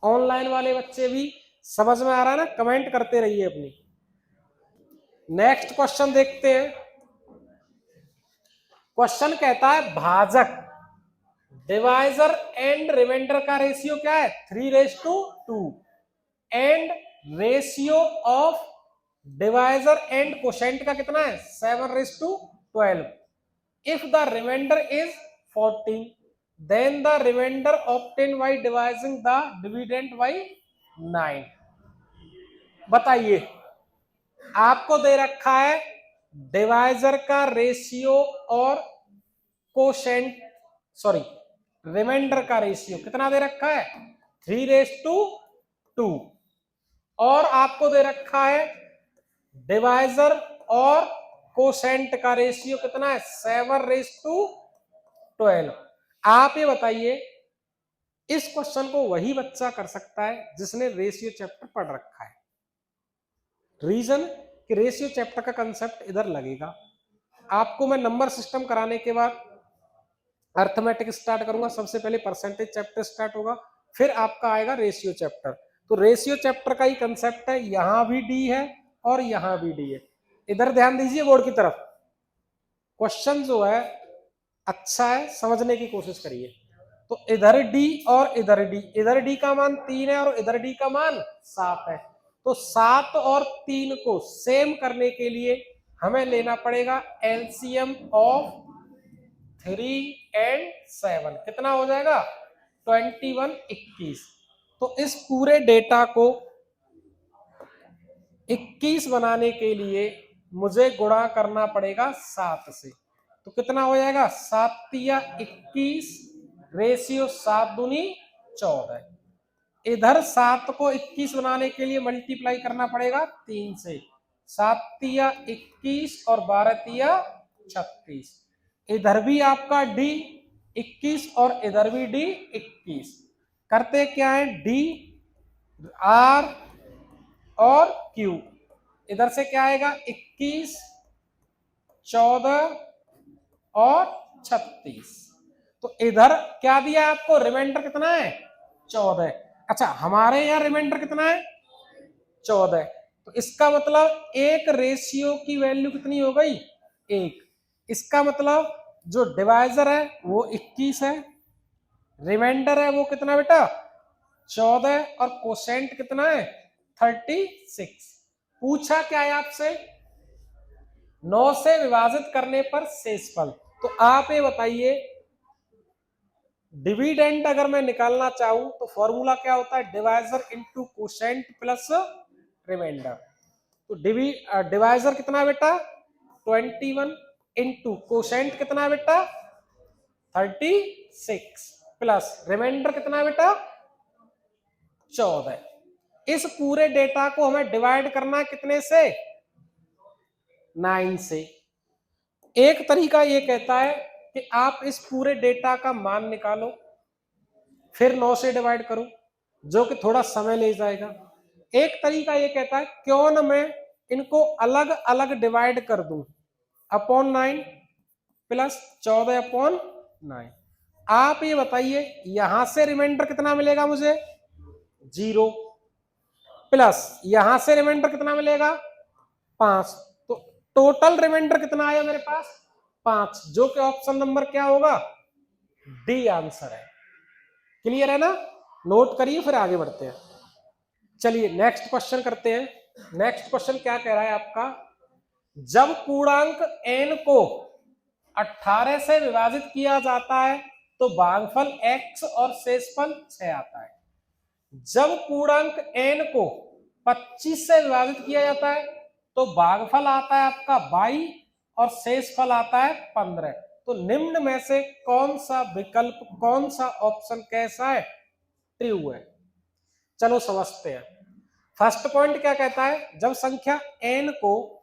ऑनलाइन वाले बच्चे भी समझ में आ रहा है ना, कमेंट करते रहिए अपनी। नेक्स्ट क्वेश्चन देखते हैं। क्वेश्चन कहता है भाजक, डिवाइजर एंड रिमाइंडर का रेशियो क्या है 3:2 and ratio of divisor and quotient का कितना है 7:12। If the remainder is 14 then the remainder obtain by dividing the dividend by 9। बताइए आपको दे रखा है डिवाइजर का रेशियो और कोशेंट, सॉरी रिमाइंडर का रेशियो कितना दे रखा है 3:2 और आपको दे रखा है डिवाइजर और कोसेंट का रेशियो कितना है 7:12। आप ये बताइए इस क्वेश्चन को वही बच्चा कर सकता है जिसने रेशियो चैप्टर पढ़ रखा है। रीजन कि रेशियो चैप्टर का कंसेप्ट इधर लगेगा। आपको मैं नंबर सिस्टम कराने के बाद अर्थमेटिक स्टार्ट करूंगा, सबसे पहले परसेंटेज चैप्टर स्टार्ट होगा, फिर आपका आएगा रेशियो चैप्टर। तो रेशियो चैप्टर का ही कंसेप्ट है, यहां भी डी है और यहां भी डी है। इधर ध्यान दीजिए बोर्ड की तरफ। क्वेश्चन जो है अच्छा है, समझने की कोशिश करिए। तो इधर डी और इधर डी, इधर डी का मान 3 है और इधर डी का मान 7 है। तो 7 और 3 को सेम करने के लिए हमें लेना पड़ेगा एलसीएम ऑफ 3 एंड 7। कितना हो जाएगा? 21, 21। तो इस पूरे डेटा को 21 बनाने के लिए मुझे गुणा करना पड़ेगा 7 से। तो कितना हो जाएगा? 7 तिया 21 रेशियो 7 दूनी 14। इधर 7 को 21 बनाने के लिए मल्टीप्लाई करना पड़ेगा 3 से। 7 तिया 21 और 12 तिया 36। इधर भी आपका डी 21 और इधर भी डी 21। करते क्या है? डी आर और क्यू। इधर से क्या आएगा? 21, 14 और 36। तो इधर क्या दिया आपको? रिमाइंडर कितना है? 14। अच्छा, हमारे यहाँ रिमाइंडर कितना है? 14। तो इसका मतलब एक रेशियो की वैल्यू कितनी हो गई? 1। इसका मतलब जो डिवाइजर है वो 21 है, रिमाइंडर है वो कितना बेटा? 14, और कोसेंट कितना है? 36। पूछा क्या है आपसे? 9 से विभाजित करने पर शेषफल। तो आप ये बताइए, डिविडेंड अगर मैं निकालना चाहूं तो फॉर्मूला क्या होता है? Divisor into quotient plus remainder. तो डिवाइजर कितना है बेटा? 21 इंटू कोसेंट कितना है बेटा? 36 प्लस रिमाइंडर कितना है बेटा? 14। इस पूरे डेटा को हमें डिवाइड करना है कितने से? 9 से। एक तरीका ये कहता है कि आप इस पूरे डेटा का मान निकालो, फिर 9 से डिवाइड करो, जो कि थोड़ा समय ले जाएगा। एक तरीका ये कहता है क्यों न मैं इनको अलग अलग डिवाइड कर दूं, अपॉन 9 प्लस 14 अपॉन 9। आप ये बताइए, यहां से रिमाइंडर कितना मिलेगा मुझे? 0, प्लस यहां से रिमाइंडर कितना मिलेगा? 5। तो टोटल रिमाइंडर कितना आया मेरे पास? 5, जो कि ऑप्शन नंबर क्या होगा? डी आंसर है। क्लियर है ना? नोट करिए, फिर आगे बढ़ते हैं। चलिए नेक्स्ट क्वेश्चन करते हैं। नेक्स्ट क्वेश्चन क्या कह रहा है आपका? जब पूर्णांक n को 18 से विभाजित किया जाता है तो भागफल x और शेषफल 6 आता है। जब पूर्णांक n को 25 से विभाजित किया जाता है तो भागफल आता है आपका 22 और शेषफल आता है 15। तो निम्न में से कौन सा विकल्प, कौन सा ऑप्शन कैसा है? ट्रू है। चलो समझते हैं। फर्स्ट पॉइंट क्या कहता है? जब संख्या n को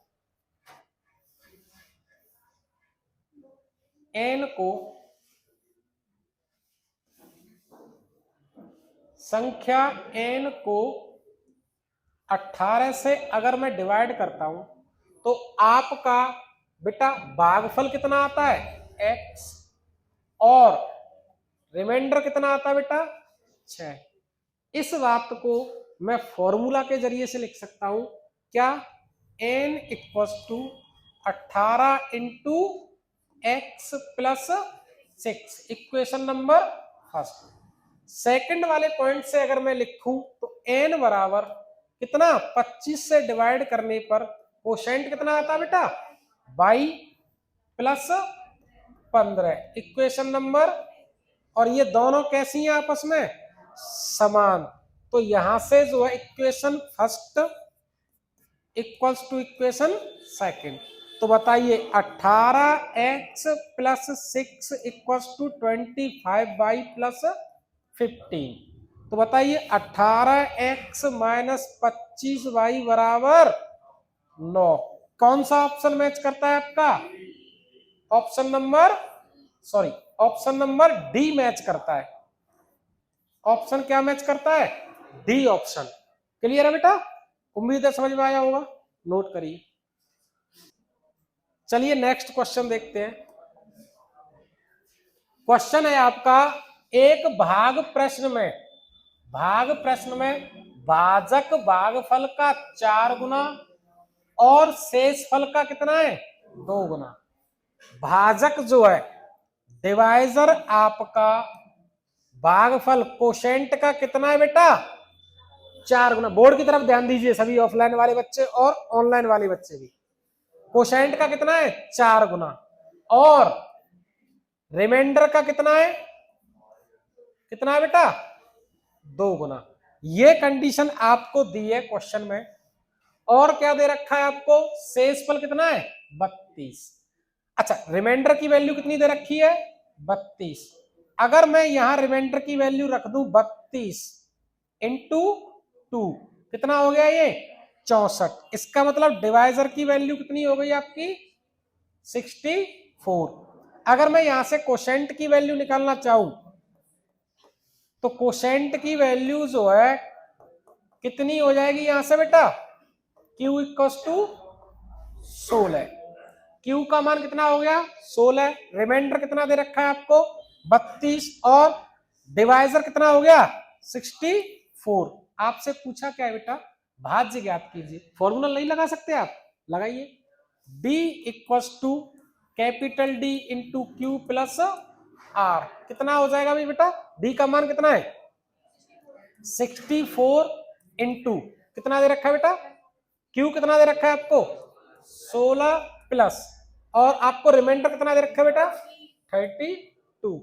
संख्या n को 18 से अगर मैं डिवाइड करता हूं तो आपका बेटा भागफल कितना आता है? x, और रिमाइंडर कितना आता है बेटा? 6। इस बात को मैं फॉर्मूला के जरिए से लिख सकता हूं। क्या? n equals to 18 into X plus 6, equation number first. Second वाले पॉइंट से अगर मैं लिखूं तो n बराबर कितना? 25 से डिवाइड करने पर कोशेंट कितना आता बेटा? 22 प्लस 15, इक्वेशन नंबर। और ये दोनों कैसी हैं आपस में? समान। तो यहां से जो है equation first equals to equation second. तो बताइए 18x plus 6 equals to 25y plus 15। तो बताइए 18x माइनस 25y बराबर 9। कौन सा ऑप्शन मैच करता है आपका? ऑप्शन नंबर डी मैच करता है। ऑप्शन क्या मैच करता है? D option. क्लियर है बेटा? उम्मीद है समझ में आया होगा। नोट करिए। चलिए नेक्स्ट क्वेश्चन देखते हैं। क्वेश्चन है आपका, एक भाग प्रश्न में भाजक भागफल का 4 गुना और शेषफल का कितना है 2 गुना। भाजक जो है डिवाइजर आपका भागफल कोशेंट का कितना है बेटा 4 गुना। बोर्ड की तरफ ध्यान दीजिए सभी ऑफलाइन वाले बच्चे और ऑनलाइन वाले बच्चे भी। कोशेंट का कितना है 4 गुना और रिमाइंडर का कितना है बेटा 2 गुना। ये कंडीशन आपको दी है क्वेश्चन में। और क्या दे रखा है आपको शेषफल कितना है 32। अच्छा रिमाइंडर की वैल्यू कितनी दे रखी है 32। अगर मैं यहां रिमाइंडर की वैल्यू रख दूं 32 इंटू 2 कितना हो गया ये 64। इसका मतलब डिवाइजर की वैल्यू कितनी हो गई आपकी 64। अगर मैं यहां से कोशेंट की वैल्यू निकालना चाहूं तो कोशेंट की वैल्यू जो है कितनी हो जाएगी यहां से बेटा Q इक्वल्स टू 16। Q का मान कितना हो गया 16। रिमाइंडर कितना दे रखा है आपको 32 और डिवाइजर कितना हो गया 64। आपसे पूछा क्या है बेटा भाज्य ज्ञात कीजिए। फॉर्मूला नहीं लगा सकते आप लगाइए। D equals to capital D into Q plus R कितना हो जाएगा भाई बेटा D का मान कितना है 64 इंटू कितना दे रखा है बेटा Q कितना दे रखा है आपको 16 प्लस और आपको रिमाइंडर कितना दे रखा है बेटा 32।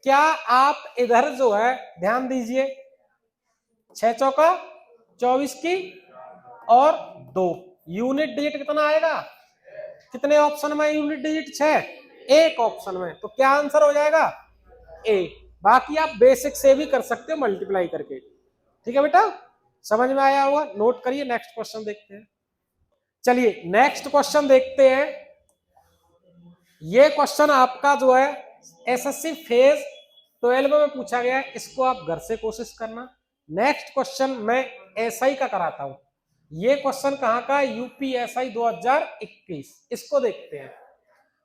क्या आप इधर जो है ध्यान दीजिए 6 चौका 24 की और 2 यूनिट डिजिट कितना आएगा कितने ऑप्शन में यूनिट डिजिट 6 एक ऑप्शन में। तो क्या आंसर हो जाएगा ए। बाकी आप बेसिक से भी कर सकते हो मल्टीप्लाई करके। ठीक है बेटा समझ में आया होगा। नोट करिए नेक्स्ट क्वेश्चन देखते हैं। चलिए नेक्स्ट क्वेश्चन देखते हैं। ये क्वेश्चन आपका जो है एसएससी फेज 12 में पूछा गया है। इसको आप घर से कोशिश करना। नेक्स्ट क्वेश्चन मैं एसआई का कराता हूं। ये क्वेश्चन कहां का यूपीएसआई 2021। इसको देखते हैं।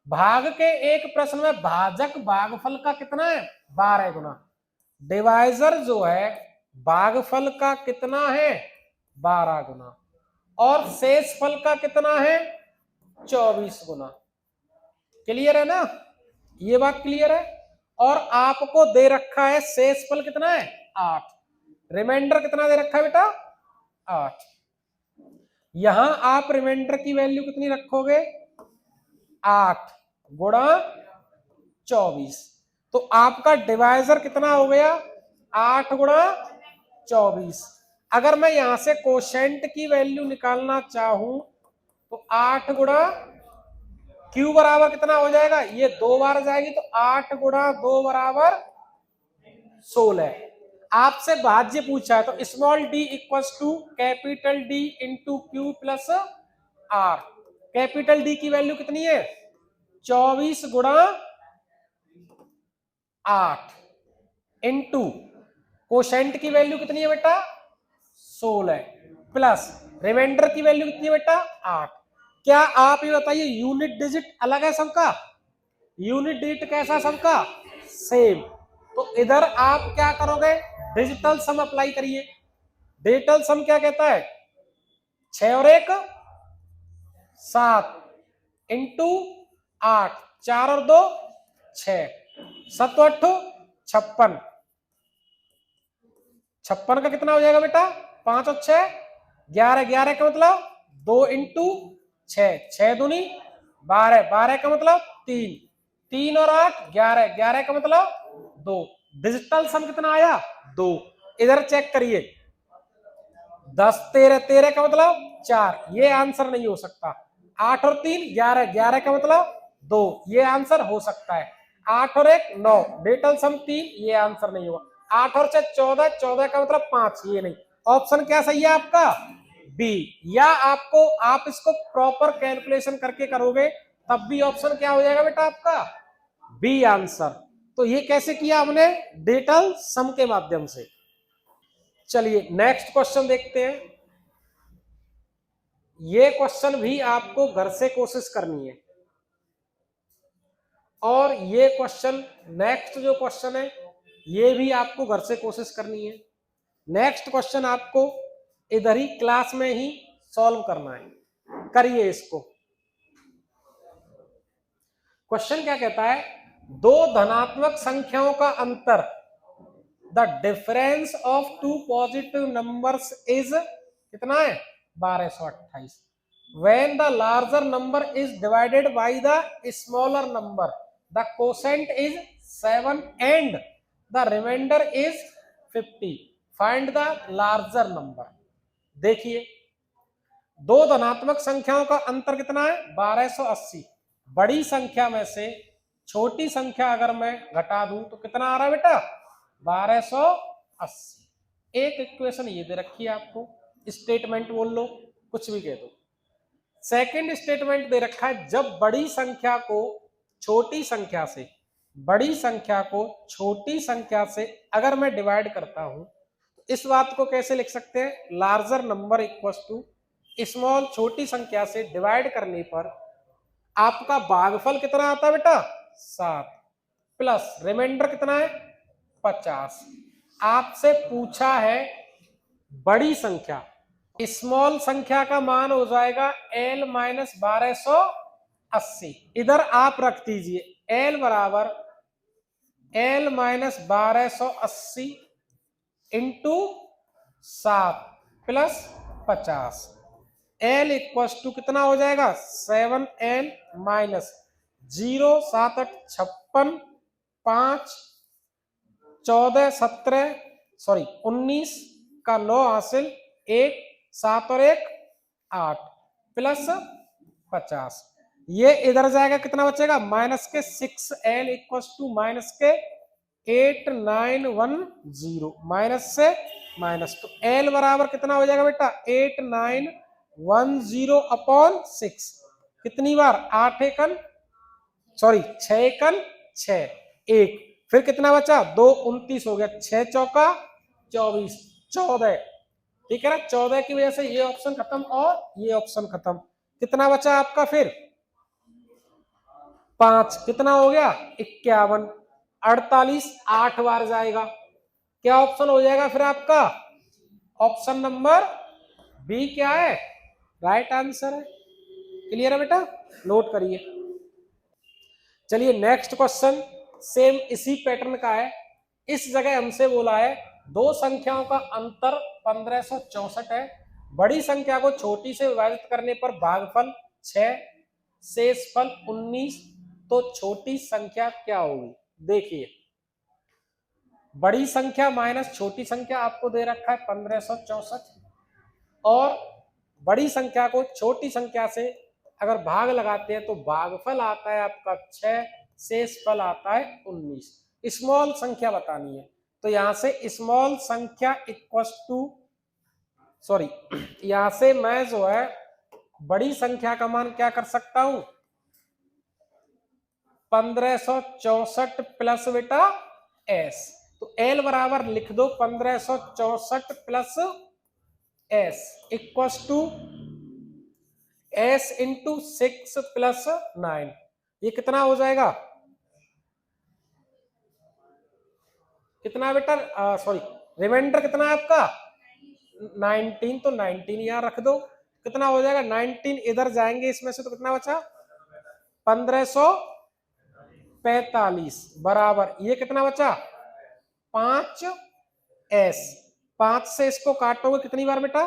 भाग के एक प्रश्न में भाजक भागफल का कितना है 12 गुना। डिवाइजर जो है भागफल का कितना है 12 गुना और शेषफल का कितना है 24 गुना। क्लियर है ना ये बात क्लियर है। और आपको दे रखा है शेषफल कितना है 8। रिमाइंडर कितना दे रखा है बेटा 8। यहां आप रिमाइंडर की वैल्यू कितनी रखोगे 8 गुणा 24। तो आपका डिवाइजर कितना हो गया 8 गुणा 24। अगर मैं यहां से कोशेंट की वैल्यू निकालना चाहूं तो 8 गुणा Q बराबर कितना हो जाएगा ये 2 बार जाएगी तो 8 गुणा 2 बराबर 16। आपसे भाज्य पूछा है तो small d equals to capital D into Q plus R. Capital D की वैल्यू कितनी है 24 गुणा 8 इंटू कोशेंट की वैल्यू कितनी है बेटा 16 प्लस रिमाइंडर की वैल्यू कितनी है बेटा 8। क्या आप ये बताइए यूनिट डिजिट अलग है सबका यूनिट डिजिट कैसा सबका सेम। तो इधर आप क्या करोगे डिजिटल सम अप्लाई करिए। डिजिटल सम क्या कहता है 6 और 1 7 इंटू 8 4 और 2 6 7 8 56। 56 का कितना हो जाएगा बेटा 5 और 6 11 11 का मतलब 2 इंटू 6 6 दूनी 12 12 का मतलब 3 3 और 8 11 11 का मतलब 2। डिजिटल सम कितना आया 2। इधर चेक करिए 10 13 13 का मतलब 4 ये आंसर नहीं हो सकता। 8 और 3 11 11 का मतलब 2 ये आंसर हो सकता है। 8 और 1 9 डिजिटल सम 3 ये आंसर नहीं होगा। 8 और 6 14 14 का मतलब 5 ये नहीं। ऑप्शन क्या सही है आपका बी। या आपको आप इसको प्रॉपर कैलकुलेशन करके करोगे तब भी ऑप्शन क्या हो जाएगा बेटा आपका बी आंसर। तो ये कैसे किया हमने डिजिटल सम के माध्यम से। चलिए नेक्स्ट क्वेश्चन देखते हैं। ये क्वेश्चन भी आपको घर से कोशिश करनी है और ये क्वेश्चन नेक्स्ट जो क्वेश्चन है ये भी आपको घर से कोशिश करनी है। नेक्स्ट क्वेश्चन आपको इधर ही क्लास में ही सॉल्व करना है। करिए इसको। क्वेश्चन क्या कहता है, दो धनात्मक संख्याओं का अंतर, the difference of two positive numbers is कितना है 1228। When the larger number is divided by the smaller number the quotient is 7 and the remainder is 50, find the larger number. देखिए दो धनात्मक संख्याओं का अंतर कितना है 1280। बड़ी संख्या में से छोटी संख्या अगर मैं घटा दूं तो कितना आ रहा है बेटा 1280। एक इक्वेशन ये दे रखी है आपको, स्टेटमेंट बोल लो कुछ भी कह दो। सेकंड स्टेटमेंट दे रखा है, जब बड़ी संख्या को छोटी संख्या से, बड़ी संख्या को छोटी संख्या से अगर मैं डिवाइड करता हूं तो इस बात को कैसे लिख सकते हैं, larger number equals to small छोटी संख्या से डिवाइड करने पर आपका भागफल कितना आता है बेटा 7 प्लस रिमाइंडर कितना है 50। आपसे पूछा है बड़ी संख्या, स्मॉल संख्या का मान हो जाएगा L माइनस 1280। इधर आप रख दीजिए L बराबर L minus 1280 into 7 plus 50। L equal to कितना हो जाएगा 7L माइनस 0 7 8 56 5 14 17 सॉरी 19 का 9 हासिल 1 7 और 1 8 प्लस 50। ये इधर जाएगा कितना बचेगा माइनस के 6L इक्वल टू माइनस के 8910 माइनस से माइनस, तो L बराबर कितना हो जाएगा बेटा 8910 अपॉन 6। कितनी बार 8 एकन सॉरी 6 एकन 6 1, फिर कितना बचा 2 29 हो गया, 6 चौका 24 14। ठीक है ना, 14 की वजह से ये ऑप्शन खत्म और ये ऑप्शन खत्म। कितना बचा आपका फिर 5, कितना हो गया 51 48 8 बार जाएगा, क्या ऑप्शन हो जाएगा फिर आपका ऑप्शन नंबर बी क्या है राइट आंसर है। क्लियर है बेटा, नोट करिए। चलिए नेक्स्ट क्वेश्चन सेम इसी पैटर्न का है। इस जगह हमसे बोला है दो संख्याओं का अंतर 1564 है, बड़ी संख्या को छोटी से विभाजित करने पर भागफल 6 शेषफल 19, तो छोटी संख्या क्या होगी। देखिए बड़ी संख्या माइनस छोटी संख्या आपको दे रखा है 1564 और बड़ी संख्या को छोटी संख्या से अगर भाग लगाते हैं तो भागफल आता है आपका 6, शेषफल आता है 19। स्मॉल संख्या बतानी है तो यहां से स्मॉल संख्या इक्वल टू सॉरी यहां से मैं जो है बड़ी संख्या का मान क्या कर सकता हूं 1564 प्लस बेटा s, तो L बराबर लिख दो 1564 plus s equal to s into 6 plus 9। ये कितना हो जाएगा कितना बेटा सॉरी रिमाइंडर कितना है आपका 19, तो 19 यहां रख दो। कितना हो जाएगा 19 इधर जाएंगे इसमें से तो कितना बचा 1545 बराबर ये कितना बचा 5s। 5 से इसको काटोगे कितनी बार बेटा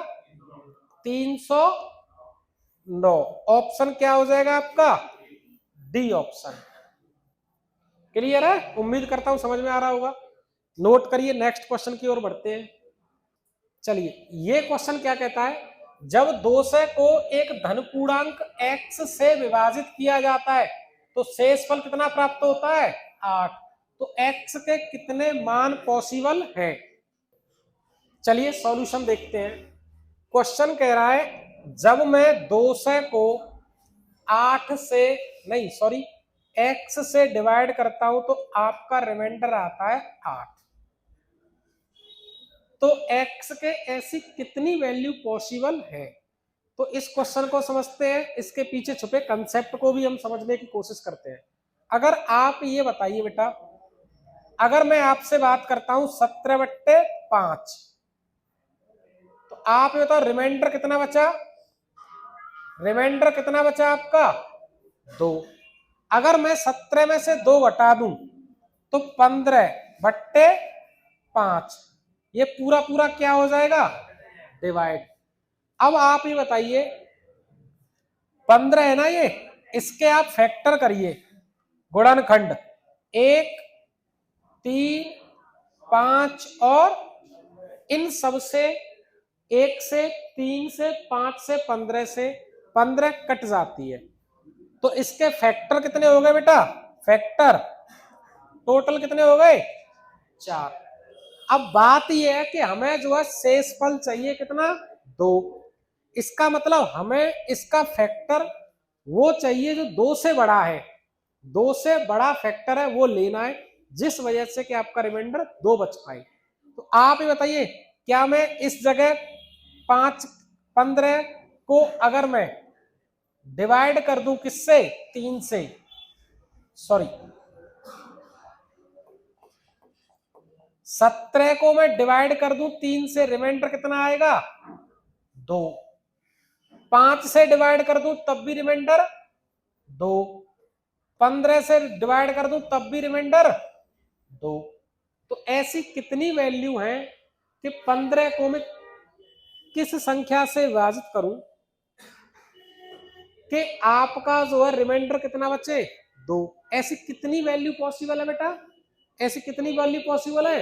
309। ऑप्शन क्या हो जाएगा आपका डी ऑप्शन। क्लियर है, उम्मीद करता हूं समझ में आ रहा होगा। नोट करिए नेक्स्ट क्वेश्चन की ओर बढ़ते हैं। चलिए ये क्वेश्चन क्या कहता है, जब 200 को एक धन पूर्णांक x से विभाजित किया जाता है तो शेषफल कितना प्राप्त होता है 8, तो x के कितने मान पॉसिबल हैं। चलिए सॉल्यूशन देखते हैं। क्वेश्चन कह रहा है जब मैं 200 को 8 से नहीं सॉरी x से डिवाइड करता हूं तो आपका रिमाइंडर आता है 8, तो x के ऐसी कितनी वैल्यू पॉसिबल है। तो इस क्वेश्चन को समझते हैं, इसके पीछे छुपे कंसेप्ट को भी हम समझने की कोशिश करते हैं। अगर आप ये बताइए बेटा, अगर मैं आपसे बात करता हूं 17/5 तो आप ये बताओ रिमाइंडर कितना बचा रिमाइंडर कितना बचा आपका 2। अगर मैं 17 में से 2 घटा दूं तो 15/5, ये पूरा पूरा क्या हो जाएगा डिवाइड। अब आप ये बताइए 15 है ना ये, इसके आप फैक्टर करिए, गुणनखंड 1, 3, 5 और इन सब से 1 से 3 से 5 से 15 से 15 कट जाती है, तो इसके फैक्टर कितने हो गए बेटा, फैक्टर टोटल कितने हो गए 4। अब बात यह है कि हमें जो है शेषफल चाहिए कितना 2। इसका मतलब हमें इसका फैक्टर वो चाहिए जो 2 से बड़ा है, 2 से बड़ा फैक्टर है वो लेना है, जिस वजह से कि आपका रिमाइंडर 2 बच पाए। तो आप ये बताइए क्या मैं इस जगह 15 को अगर मैं डिवाइड कर दूं किससे 3 से, सॉरी 17 को मैं डिवाइड कर दूं 3 से, रिमाइंडर कितना आएगा 2। 5 से डिवाइड कर दूं तब भी रिमाइंडर 2। 15 से डिवाइड कर दूं तब भी रिमाइंडर 2। तो ऐसी कितनी वैल्यू हैं कि 15 को मैं किस संख्या से विभाजित करूं कि आपका जो है रिमाइंडर कितना बचे 2। ऐसी कितनी वैल्यू पॉसिबल है बेटा, ऐसी कितनी वैल्यू पॉसिबल है,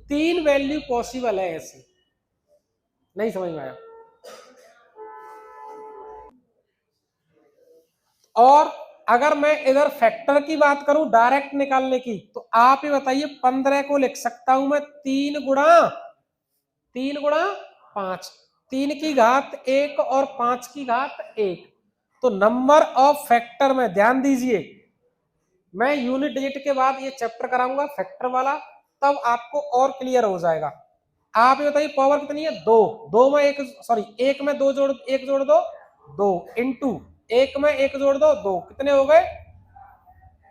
3 वैल्यू पॉसिबल है ऐसी। नहीं समझ में आया? और अगर मैं इधर फैक्टर की बात करूं डायरेक्ट निकालने की, तो आप ये बताइए 15 को लिख सकता हूं मैं 3 गुणा 5, 3 की घात 1 और 5 की घात 1। तो नंबर ऑफ फैक्टर में ध्यान दीजिए, मैं यूनिट डिजिट के बाद ये चैप्टर कराऊंगा फैक्टर वाला, तब आपको और क्लियर हो जाएगा। आप ये बताइए पावर कितनी है 2, 2 में 1 सॉरी 1 में 2 जोड़ 1 जोड़ दो 2 इंटू 1 में 1 जोड़ दो 2, कितने हो गए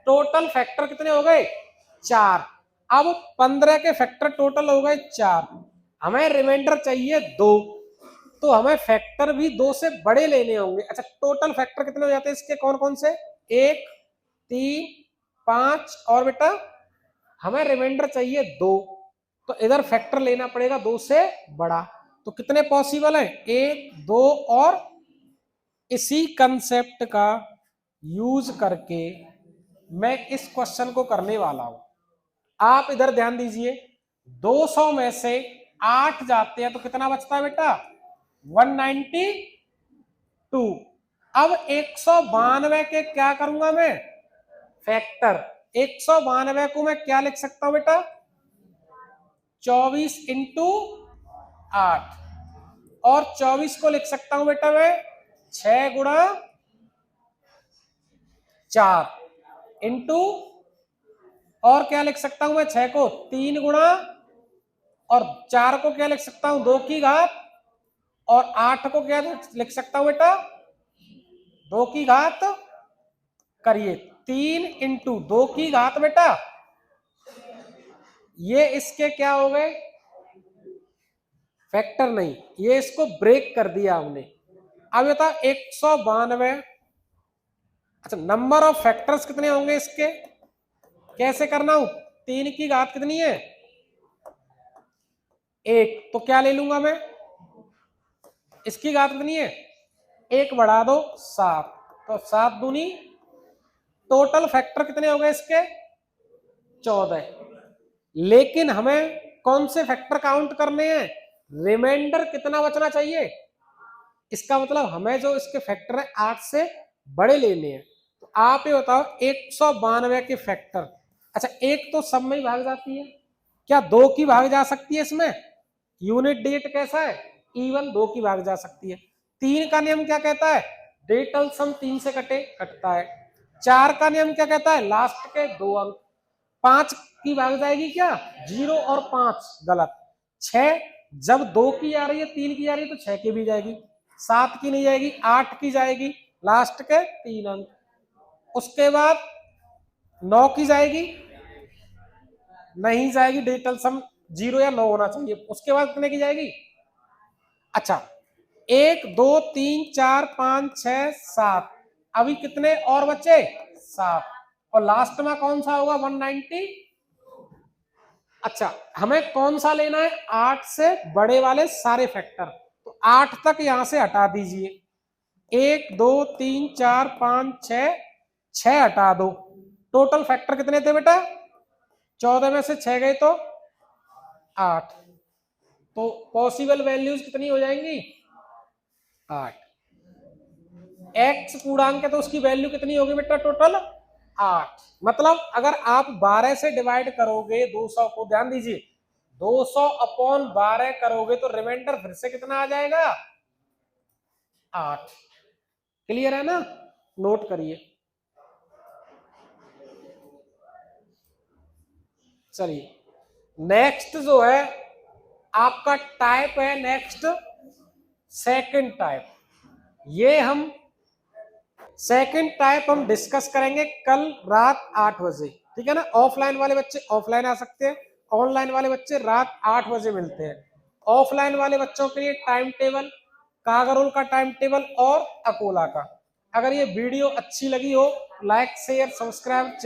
टोटल फैक्टर कितने हो गए 4। अब 15 के फैक्टर टोटल हो गए 4, हमें रिमाइंडर चाहिए 2, तो हमें फैक्टर भी 2 से बड़े लेने होंगे। अच्छा टोटल फैक्टर कितने हो जाते हैं इसके, कौन कौन से 1, 3, 5 और बेटा हमें रिमाइंडर चाहिए 2, तो इधर फैक्टर लेना पड़ेगा 2 से बड़ा। तो कितने पॉसिबल है 1, 2 और इसी कंसेप्ट का यूज करके मैं इस क्वेश्चन को करने वाला हूं। आप इधर ध्यान दीजिए 200 में से 8 जाते हैं तो कितना बचता है बेटा 192। अब 192 के क्या करूंगा मैं फैक्टर, 192 को मैं क्या लिख सकता हूं बेटा 24 इंटू 8, और 24 को लिख सकता हूं बेटा मैं 6 गुणा 4 इंटू, और क्या लिख सकता हूं मैं 6 को 3 गुणा, और 4 को क्या लिख सकता हूं 2 की घात, और 8 को क्या लिख सकता हूं बेटा 2 की घात, करिए 3 इंटू 2 की घात बेटा, ये इसके क्या हो गए फैक्टर नहीं, ये इसको ब्रेक कर दिया हमने। अब बता 192, अच्छा नंबर ऑफ फैक्टर्स कितने होंगे इसके, कैसे करना हूं 3 की घात कितनी है 1, तो क्या ले लूंगा मैं इसकी घात कितनी है 1 बढ़ा दो 7, तो 7 दूनी, टोटल फैक्टर कितने हो गए इसके 14। लेकिन हमें कौन से फैक्टर काउंट करने हैं, रिमाइंडर कितना बचना चाहिए, इसका मतलब हमें जो इसके फैक्टर है 8 से बड़े लेने हैं। तो आप ये बताओ 192 के फैक्टर, अच्छा एक तो सब में ही भाग जाती है, क्या 2 की भाग जा सकती है इसमें, यूनिट डिजिट कैसा है इवन 2 की भाग जा सकती है। 3 का नियम क्या कहता है डेटल सम 3 से कटता है। 4 का नियम क्या कहता है लास्ट के 2 अंक। 5 की भाग जाएगी क्या 0 और 5 गलत। 6 जब 2 की आ रही है 3 की आ रही है तो 6 की भी जाएगी, 7 की नहीं जाएगी 8 की जाएगी लास्ट के 3 अंक। उसके बाद 9 की जाएगी नहीं जाएगी, डेटल सम 0 या 9 होना चाहिए। उसके बाद कितने की जाएगी, अच्छा 1 2 3 4 5 6 7, अभी कितने और बचे? 7। और लास्ट में कौन सा होगा? 190। अच्छा, हमें कौन सा लेना है? 8 से बड़े वाले सारे फैक्टर। तो 8 तक यहां से हटा दीजिए। 1 2 3 4 5 6, 6 हटा दो। टोटल फैक्टर कितने थे बेटा? 14 में से 6 गए तो 8। तो पॉसिबल वैल्यूज कितनी हो जाएंगी? 8। एक्स पूर्णांक है तो उसकी वैल्यू कितनी होगी बेटा? टोटल 8। मतलब अगर आप 12 से डिवाइड करोगे 200 को, ध्यान दीजिए, 200 अपॉन 12 करोगे तो रिमाइंडर फिर से कितना आ जाएगा? 8। क्लियर है ना? नोट करिए। चलिए नेक्स्ट जो है आपका टाइप है, नेक्स्ट सेकंड टाइप। ये हम सेकंड टाइप हम डिस्कस करेंगे कल रात 8 बजे, ठीक है ना? ऑफलाइन वाले बच्चे ऑफलाइन आ सकते हैं, ऑनलाइन वाले बच्चे रात 8 बजे मिलते हैं। ऑफलाइन वाले बच्चों के लिए टाइम टेबल, कागरोल का टाइम टेबल और अकोला का। अगर ये वीडियो अच्छी लगी हो, लाइक शेयर सब्सक्राइब